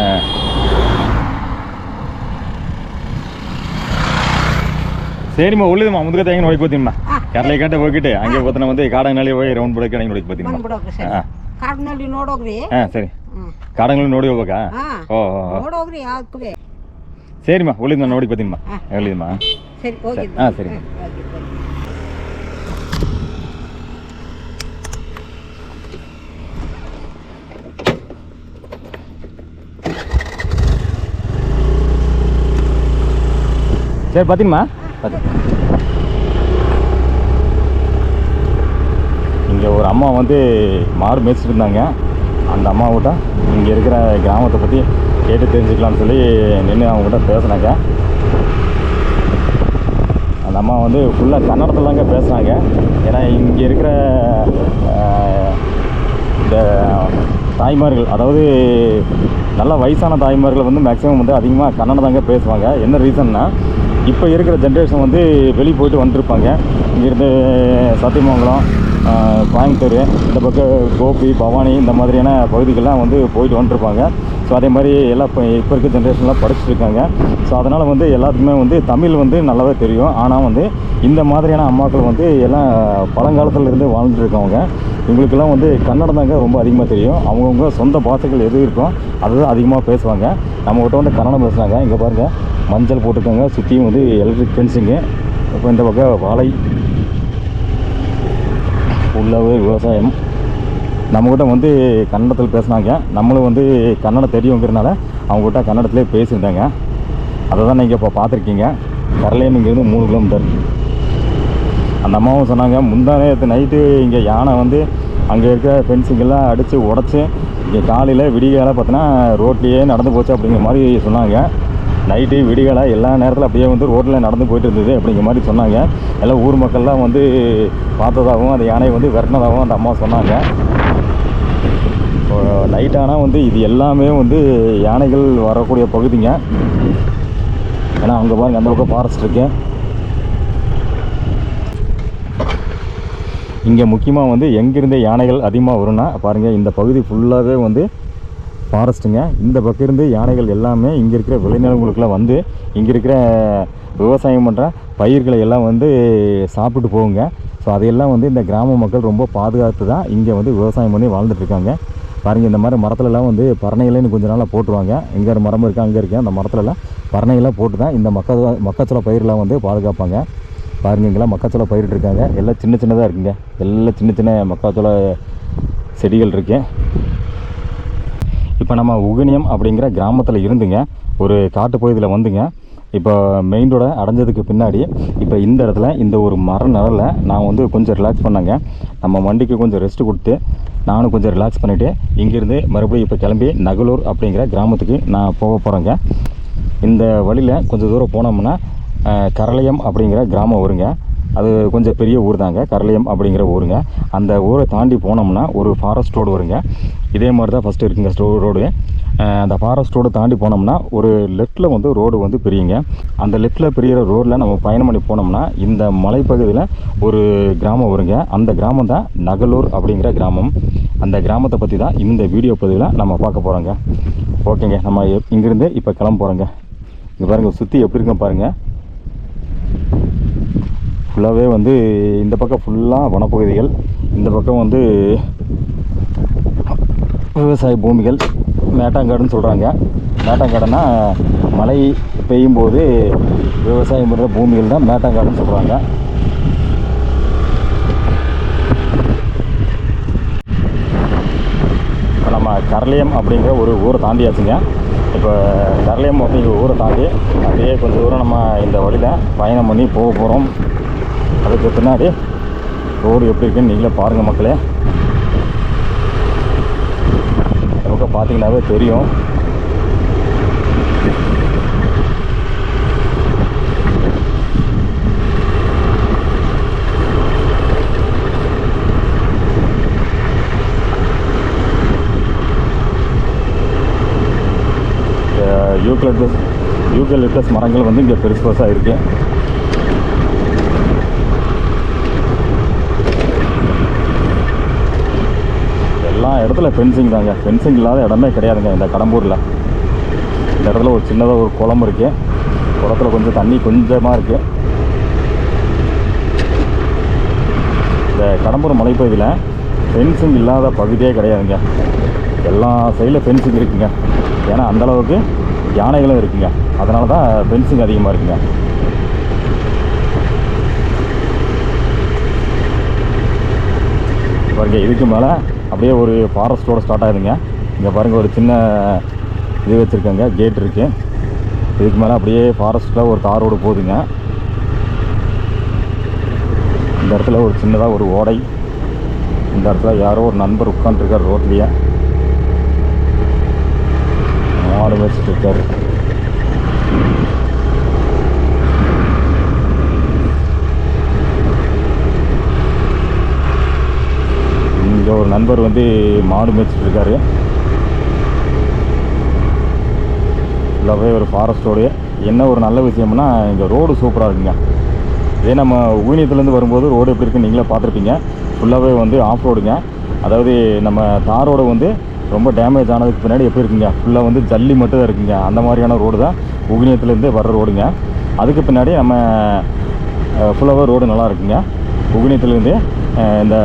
சரிம்மா உள்ளதும்மா முதுகத்தை எங்கே நோய்க்கு போத்தீங்கம்மா கரலை காட்ட போய்கிட்டு அங்கே போத்தின வந்து காடங்கனாலே போய் ரவுண்ட் போடಕ್ಕೆ ನಂಗೆ ನೋಡಿಕ್ ಬರ್ತೀನಿ. ಕಾಡಿನಲ್ಲಿ ನೋಡೋಗ್ರಿ. ಸರಿ ಕಾಡಂಗಳಲ್ಲಿ ನೋಡಿ ಹೋಗ್ಬೇಕಾ? ನೋಡೋಗ್ರಿ ಯಾವ್ದು. சரிம்மா உள்ளது நான் ನೋಡಿಕ್ ಬರ್ತೀನಮ್ಮ. ಹೇಳಿದಮ್ಮ. ಸರಿ ಹೋಗಿ. ಸರಿ. சரி பார்த்தீங்கம்மா. இங்கே ஒரு அம்மா வந்து மாடு மேய்ச்சிட்டு இருந்தாங்க. அந்த அம்மாவிட்ட இங்கே இருக்கிற கிராமத்தை பற்றி கேட்டு தெரிஞ்சுக்கலாம்னு சொல்லி நின்று அவங்ககிட்ட பேசுனாங்க. அந்த அம்மா வந்து ஃபுல்லாக கன்னடத்தில் தாங்க பேசுனாங்க. ஏன்னா இங்கே இருக்கிற இந்த தாய்மார்கள், அதாவது நல்ல வயசான தாய்மார்கள் வந்து மேக்ஸிமம் வந்து அதிகமாக கன்னடம் தாங்க பேசுவாங்க. என்ன ரீசன்னா இப்போ இருக்கிற ஜென்ரேஷன் வந்து வெளியே போயிட்டு வந்துருப்பாங்க. இங்கேருந்து சத்தியமங்கலம், கோயம்புத்தூர், இந்த பக்கம் கோபி, பவானி இந்த மாதிரியான பகுதிகள்லாம் வந்து போயிட்டு வந்துருப்பாங்க. ஸோ அதே மாதிரி எல்லாம் இப்போ இருக்க ஜென்ரேஷன்லாம் படிச்சுருக்காங்க. ஸோ அதனால் வந்து எல்லாத்துக்குமே வந்து தமிழ் வந்து நல்லாவே தெரியும். ஆனால் வந்து இந்த மாதிரியான அம்மாக்கள் வந்து எல்லாம் பழங்காலத்துலேருந்து வாழ்ந்துட்டுருக்கவங்க. இவங்களுக்கெல்லாம் வந்து கன்னடம் தாங்க ரொம்ப அதிகமாக தெரியும். அவங்கவுங்க சொந்த பாஷைகள் எது இருக்கோ அதுதான் அதிகமாக பேசுவாங்க. நம்மகிட்ட வந்து கன்னடம் பேசுகிறாங்க. இங்கே பாருங்கள் மஞ்சள் போட்டிருக்காங்க. சுற்றியும் வந்து எலக்ட்ரிக் ஃபென்சிங்கு. இப்போ இந்த பக்கம் வாழை, ஃபுல்லாகவே விவசாயம். நம்மக்கிட்ட வந்து கன்னடத்தில் பேசுனாங்க. நம்மளும் வந்து கன்னடம் தெரியுங்கிறனால அவங்ககிட்ட கன்னடத்திலே பேசியிருந்தாங்க. அதை தான் நீங்கள் இப்போ பார்த்துருக்கீங்க. கரலையம் இங்கேருந்து 3 கிலோமீட்டர். அந்த அம்மாவும் சொன்னாங்க முந்தானத்து நைட்டு இங்கே யானை வந்து அங்கே இருக்க ஃபென்சிங்கெல்லாம் அடித்து உடச்சி இங்கே காலையில் விடிகால பார்த்தோன்னா ரோட்லேயே நடந்து போச்சு அப்படிங்கிற மாதிரி சொன்னாங்க. நைட்டு விடிகால எல்லா நேரத்தில் அப்படியே வந்து ரோட்டில் நடந்து போயிட்டு இருந்தது அப்படிங்கிற மாதிரி சொன்னாங்க. எல்லாம் ஊர் மக்கள்லாம் வந்து பார்த்ததாகவும் அந்த யானையை வந்து விரட்டினதாகவும் அந்த அம்மா சொன்னாங்க. நைட் ஆனால் வந்து இது எல்லாமே வந்து யானைகள் வரக்கூடிய பகுதிங்க. ஏன்னா அங்கே பாருங்கள் அந்த பக்கம் ஃபாரஸ்ட் இருக்கு. இங்கே முக்கியமாக வந்து எங்கேருந்து யானைகள் அதிகமாக வரும்னா பாருங்கள் இந்த பகுதி ஃபுல்லாகவே வந்து ஃபாரஸ்ட்டுங்க. இந்த பக்கம் இருந்து யானைகள் எல்லாமே இங்கே இருக்கிற விளைநிலங்களுக்குலாம் வந்து இங்கே இருக்கிற விவசாயம் பண்ணுற பயிர்களை எல்லாம் வந்து சாப்பிட்டு போகுங்க. ஸோ அதையெல்லாம் வந்து இந்த கிராம மக்கள் ரொம்ப பாதுகாத்து தான் இங்கே வந்து விவசாயம் பண்ணி வாழ்ந்துட்டுருக்காங்க. பாருங்கள் இந்த மாதிரி மரத்துலலாம் வந்து பறனைகளைன்னு கொஞ்ச நாளாக போட்டுருவாங்க. இங்கே ஒரு மரம் இருக்குது, அங்கே இருக்குது. அந்த மரத்துலலாம் பறனைகள்லாம் போட்டு தான் இந்த மக்காச்சோள பயிரெலாம் வந்து பாதுகாப்பாங்க. பாருங்கள் இங்கெல்லாம் மக்காச்சோள பயிரிட்டுருக்காங்க. எல்லாம் சின்ன சின்னதாக இருக்குங்க. எல்லாம் சின்ன சின்ன மக்காச்சோள செடிகள் இருக்குது. இப்போ நம்ம உகனியம் அப்படிங்கிற கிராமத்தில் இருந்துங்க ஒரு காட்டு பகுதியில் வந்துங்க. இப்போ மெயின் ரோடை அடைஞ்சதுக்கு பின்னாடி இப்போ இந்த இடத்துல இந்த ஒரு மர நிழலில் நான் வந்து கொஞ்சம் ரிலாக்ஸ் பண்ணேங்க. நம்ம வண்டிக்கு கொஞ்சம் ரெஸ்ட்டு கொடுத்து நானும் கொஞ்சம் ரிலாக்ஸ் பண்ணிவிட்டு இங்கேருந்து மறுபடியும் இப்போ கிளம்பி நகலூர் அப்படிங்கிற கிராமத்துக்கு நான் போக போகிறேங்க. இந்த வழியில் கொஞ்சம் தூரம் போனோம்னா கரலையம் அப்படிங்கிற கிராமம் வருங்க. அது கொஞ்சம் பெரிய ஊர் தாங்க, கரலையம் அப்படிங்கிற ஊருங்க. அந்த ஊரை தாண்டி போனோம்னா ஒரு ஃபாரஸ்ட் ரோடு வருங்க. இதே மாதிரி தான் ஃபஸ்ட்டு இருக்குங்க ரோடு. அந்த ஃபாரஸ்ட் ரோடு தாண்டி போனோம்னா ஒரு லெஃப்ட்டில் வந்து ரோடு வந்து பிரியுங்க. அந்த லெஃப்ட்டில் பிரிகிற ரோடில் நம்ம பயணம் பண்ணி போனோம்னா இந்த மலைப்பகுதியில் ஒரு கிராமம் வருங்க. அந்த கிராமம் தான் நகலூர் அப்படிங்கிற கிராமம். அந்த கிராமத்தை பற்றி தான் இந்த வீடியோ பதிவில் நம்ம பார்க்க போகிறோங்க. ஓகேங்க, நம்ம இங்கேருந்து இப்போ கிளம்ப போகிறோங்க. இங்கே பாருங்கள் சுற்றி எப்படி இருக்குன்னு பாருங்கள். ஃபுல்லாகவே வந்து இந்த பக்கம் ஃபுல்லாக வனப்பகுதிகள், இந்த பக்கம் வந்து விவசாய பூமிகள், மேட்டாங்காடுன்னு சொல்கிறாங்க. மேட்டாங்காடுன்னா மழை பெய்யும் போது விவசாயம் பண்ணுற பூமிகள் தான் மேட்டாங்காடுன்னு சொல்கிறாங்க. கரளியம் அப்படிங்கிற ஒரு ஊரை தாண்டியாச்சுங்க. இப்போ கரளியம் அப்படிங்கிற ஊரை தாண்டி அப்படியே கொஞ்சம் தூரம் நம்ம இந்த வழியில் பயணம் பண்ணி போக போகிறோம். அதுக்கு பின்னாடி ரோடு எப்படி இருக்குன்னு நீங்களே பாருங்கள் மக்களே. நமக்கு பார்த்தீங்கன்னாவே தெரியும். யூக்கலிப்டஸ் மரங்கள் வந்து இங்கே பெருசு பெருசாக இருக்குது. எல்லா இடத்துல ஃபென்சிங் தாங்க. ஃபென்சிங் இல்லாத இடமே கிடையாதுங்க இந்த கடம்பூரில். இந்த இடத்துல ஒரு சின்னதாக ஒரு குளம் இருக்குது. குளத்தில் கொஞ்சம் தண்ணி கொஞ்சமாக இருக்குது. இந்த கடம்பூர் மலைப்பகுதியில் ஃபென்சிங் இல்லாத பகுதியே கிடையாதுங்க. எல்லா சைடில் ஃபென்சிங் இருக்குங்க. ஏன்னா அந்தளவுக்கு யானைகளும் இருக்குங்க. அதனால தான் ஃபென்சிங் அதிகமாக இருக்குங்க. பாருங்க, இதுக்கு மேலே அப்படியே ஒரு ஃபாரஸ்ட்டோடு ஸ்டார்ட் ஆகுதுங்க. இங்கே பாருங்கள், ஒரு சின்ன இது வச்சுருக்காங்க, கேட் இருக்குது. இதுக்கு மேலே அப்படியே ஃபாரஸ்ட்டில் ஒரு தார் ரோடு போகுதுங்க. இந்த இடத்துல ஒரு சின்னதாக ஒரு ஓடை. இந்த இடத்துல யாரோ ஒரு நண்பர் உட்காந்துருக்கார் ரோட்லேயே, மாடு வச்சுட்டு இருக்காரு. இங்கே ஒரு நண்பர் வந்து மாடு மேய்ச்சிட்டு இருக்காரு. ஃபுல்லாகவே ஒரு ஃபாரஸ்டோடைய என்ன ஒரு நல்ல விஷயம்னா இங்கே ரோடு சூப்பராக இருக்குங்க. இதே நம்ம ஊனியத்துலேருந்து வரும்போது ரோடு எப்படி இருக்குன்னு நீங்களே பார்த்துருப்பீங்க. ஃபுல்லாகவே வந்து ஆஃப் ரோடுங்க. அதாவது நம்ம தார் ரோடு வந்து ரொம்ப டேமேஜ் ஆனதுக்கு பின்னாடி எப்படி இருக்குங்க, ஃபுல்லாக வந்து ஜல்லி மட்டும் தான் இருக்குங்க. அந்த மாதிரியான ரோடு தான் உகுனியத்துலேருந்து வர்ற ரோடுங்க. அதுக்கு பின்னாடி நம்ம ஃபுல்லாகவே ரோடு நல்லா இருக்குங்க. உகுனியத்துலேருந்து இந்த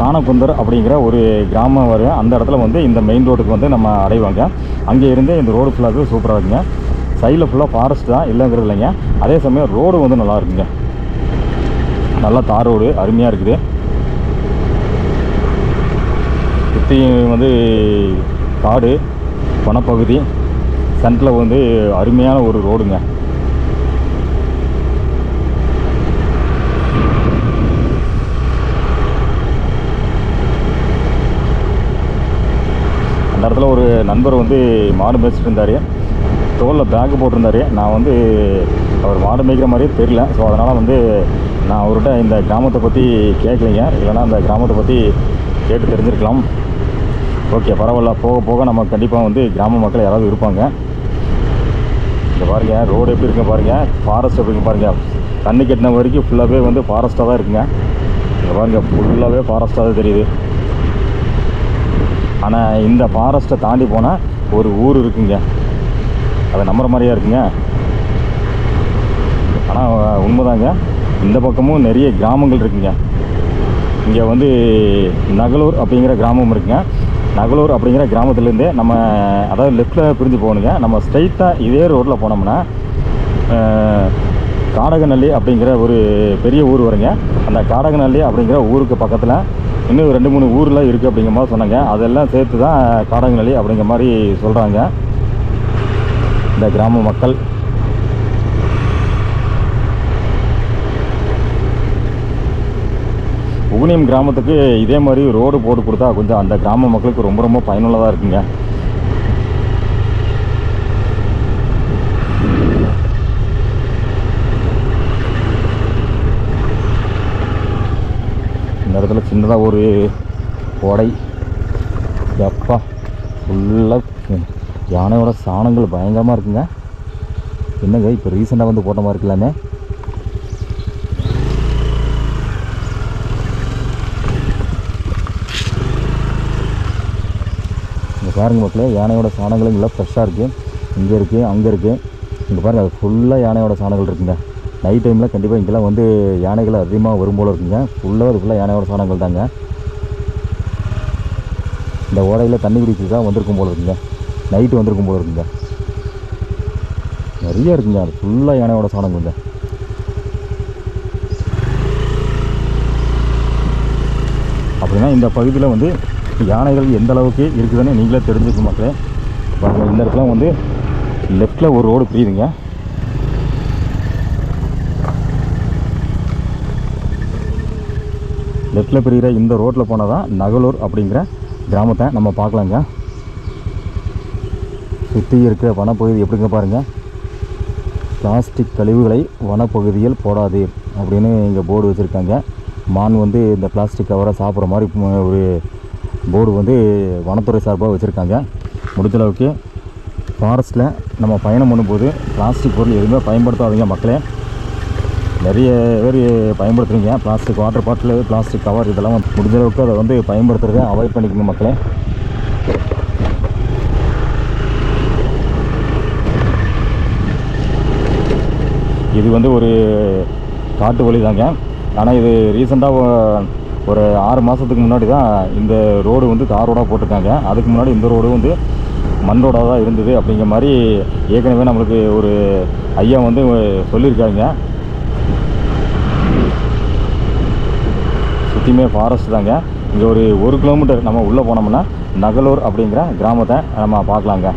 காணக்குந்தர் அப்படிங்கிற ஒரு கிராமம் வரும். அந்த இடத்துல வந்து இந்த மெயின் ரோடுக்கு வந்து நம்ம அடைவாங்க. அங்கே இருந்து இந்த ரோடு ஃபுல்லாகவே சூப்பராக இருக்குங்க. சைடில் ஃபுல்லாக ஃபாரஸ்ட் தான், இல்லைங்கிறது இல்லைங்க. அதே சமயம் ரோடு வந்து நல்லா இருக்குங்க. நல்லா தார் ரோடு அருமையாக இருக்குது. சுற்றி வந்து காடு, வனப்பகுதி, சென்டரில் வந்து அருமையான ஒரு ரோடுங்க. அந்த இடத்துல ஒரு நண்பர் வந்து மாடு மேய்ச்சிட்டு இருந்தார். தோளில் பேக்கு போட்டிருந்தார். நான் வந்து அவர் மாடு மேய்க்கிற மாதிரியே தெரியல. ஸோ அதனால் வந்து நான் அவர்கிட்ட இந்த கிராமத்தை பற்றி கேட்கலைங்க. இல்லைனா அந்த கிராமத்தை பற்றி கேட்டு தெரிஞ்சிருக்கலாம். ஓகே, பரவாயில்ல. போக போக நம்ம கண்டிப்பாக வந்து கிராம மக்கள் யாராவது இருப்பாங்க. இங்கே பாருங்கள், ரோடு எப்படி இருக்குங்க பாருங்கள், ஃபாரஸ்ட் எப்படிங்க பாருங்கள். தண்ணி கட்டின வரைக்கும் ஃபுல்லாகவே வந்து ஃபாரஸ்ட்டாக தான் இருக்குங்க. இங்கே பாருங்கள், ஃபுல்லாகவே ஃபாரஸ்ட்டாக தான் தெரியுது. ஆனால் இந்த ஃபாரஸ்ட்டை தாண்டி போனால் ஒரு ஊர் இருக்குங்க. அதை நம்புற மாதிரியா இருக்குங்க. ஆனால் உண்மைதாங்க, இந்த பக்கமும் நிறைய கிராமங்கள் இருக்குங்க. இங்கே வந்து நகலூர் அப்படிங்கிற கிராமம் இருக்குங்க. நகலூர் அப்படிங்கிற கிராமத்துலேருந்து நம்ம அதாவது லெஃப்ட்டில் பிரிஞ்சு போகணுங்க. நம்ம ஸ்ட்ரைட்டாக இதே ரோட்டில் போனோம்னா காடகநல்லி அப்படிங்கிற ஒரு பெரிய ஊர் வருங்க. அந்த காடகநல்லி அப்படிங்கிற ஊருக்கு பக்கத்தில் இன்னும் 2-3 ஊரில் இருக்குது அப்படிங்கிற மாதிரி சொன்னாங்க. அதெல்லாம் சேர்த்து தான் காடகநல்லி அப்படிங்கிற மாதிரி சொல்கிறாங்க இந்த கிராம மக்கள். உகுனியம் கிராமத்துக்கு இதே மாதிரி ரோடு போட்டு கொடுத்தா கொஞ்சம் அந்த கிராம மக்களுக்கு ரொம்ப ரொம்ப பயனுள்ளதாக இருக்குங்க. இந்த இடத்துல சின்னதாக ஒரு ஓடை. எப்பா, ஃபுல்லாக யானையோட சாணங்கள் பயங்கரமாக இருக்குங்க. என்னங்க இப்போ ரீசெண்டாக வந்து போட்ட மாதிரி இருக்கலாமே. இங்கே பாருங்க மக்களே, யானையோட சாணங்களும் இல்லை ஃப்ரெஷ்ஷாக இருக்குது. இங்கே இருக்குது, அங்கே இருக்குது. இங்கே பாருங்கள், அது ஃபுல்லாக யானையோட சாணங்கள் இருக்குங்க. நைட் டைமில் கண்டிப்பாக இங்கெல்லாம் வந்து யானைகள் அதிகமாக வரும் போல் இருக்குங்க. ஃபுல்லாக அது ஃபுல்லாக யானையோட சாணங்கள் தாங்க. இந்த ஓடையில் தண்ணி குடிக்கிறதுக்காக வந்திருக்கும் போல் இருக்குங்க. நைட்டு வந்திருக்கும் போல் இருக்குங்க. நிறைய இருக்குங்க, அது ஃபுல்லாக யானையோட சாணங்கள்ங்க. அப்படின்னா இந்த பகுதியில் வந்து யானைகள் எந்த அளவுக்கு இருக்குதுன்னு நீங்களே தெரிஞ்சுக்க மக்களே. பாருங்கள், இந்த இடத்துல வந்து லெஃப்டில் ஒரு ரோடு பிரியுதுங்க. லெஃப்டில் பிரிகிற இந்த ரோட்டில் போனால் தான் நகலூர் அப்படிங்கிற கிராமத்தை நம்ம பார்க்கலாங்க. சுற்றி இருக்க வனப்பகுதி எப்படிங்க பாருங்கள். பிளாஸ்டிக் கழிவுகளை வனப்பகுதியில் போடாதீர் அப்படின்னு இங்கே போர்டு வச்சுருக்காங்க. மான் வந்து இந்த பிளாஸ்டிக் கவரை சாப்பிட்ற மாதிரி ஒரு போர்டு வந்து வனத்துறை சார்பாக வச்சுருக்காங்க. முடிஞ்ச அளவுக்கு ஃபாரஸ்ட்டில் நம்ம பயணம் பண்ணும்போது பிளாஸ்டிக் பொருள் எதுவுமே பயன்படுத்தாதீங்க மக்களே. நிறைய பேர் பயன்படுத்துகிறீங்க. Plastic water bottle, plastic cover இதெல்லாம் முடிஞ்ச அளவுக்கு அதை வந்து பயன்படுத்துகிறத அவாய்ட் பண்ணிக்கோங்க மக்களே. இது வந்து ஒரு காட்டு வழி தாங்க. ஆனால் இது ரீசெண்டாக ஒரு 6 மாதத்துக்கு முன்னாடி தான் இந்த ரோடு வந்து தார் ரோடாக போட்டிருக்காங்க. அதுக்கு முன்னாடி இந்த ரோடு வந்து மண் ரோடாக தான் இருந்தது அப்படிங்கிற மாதிரி ஏற்கனவே நம்மளுக்கு ஒரு ஐயா வந்து சொல்லியிருக்காங்க. சுற்றியுமே ஃபாரஸ்ட் தாங்க. இங்கே ஒரு 1 கிலோமீட்டர் நம்ம உள்ளே போனோம்னா நகலூர் அப்படிங்கிற கிராமத்தை நம்ம பார்க்கலாங்க.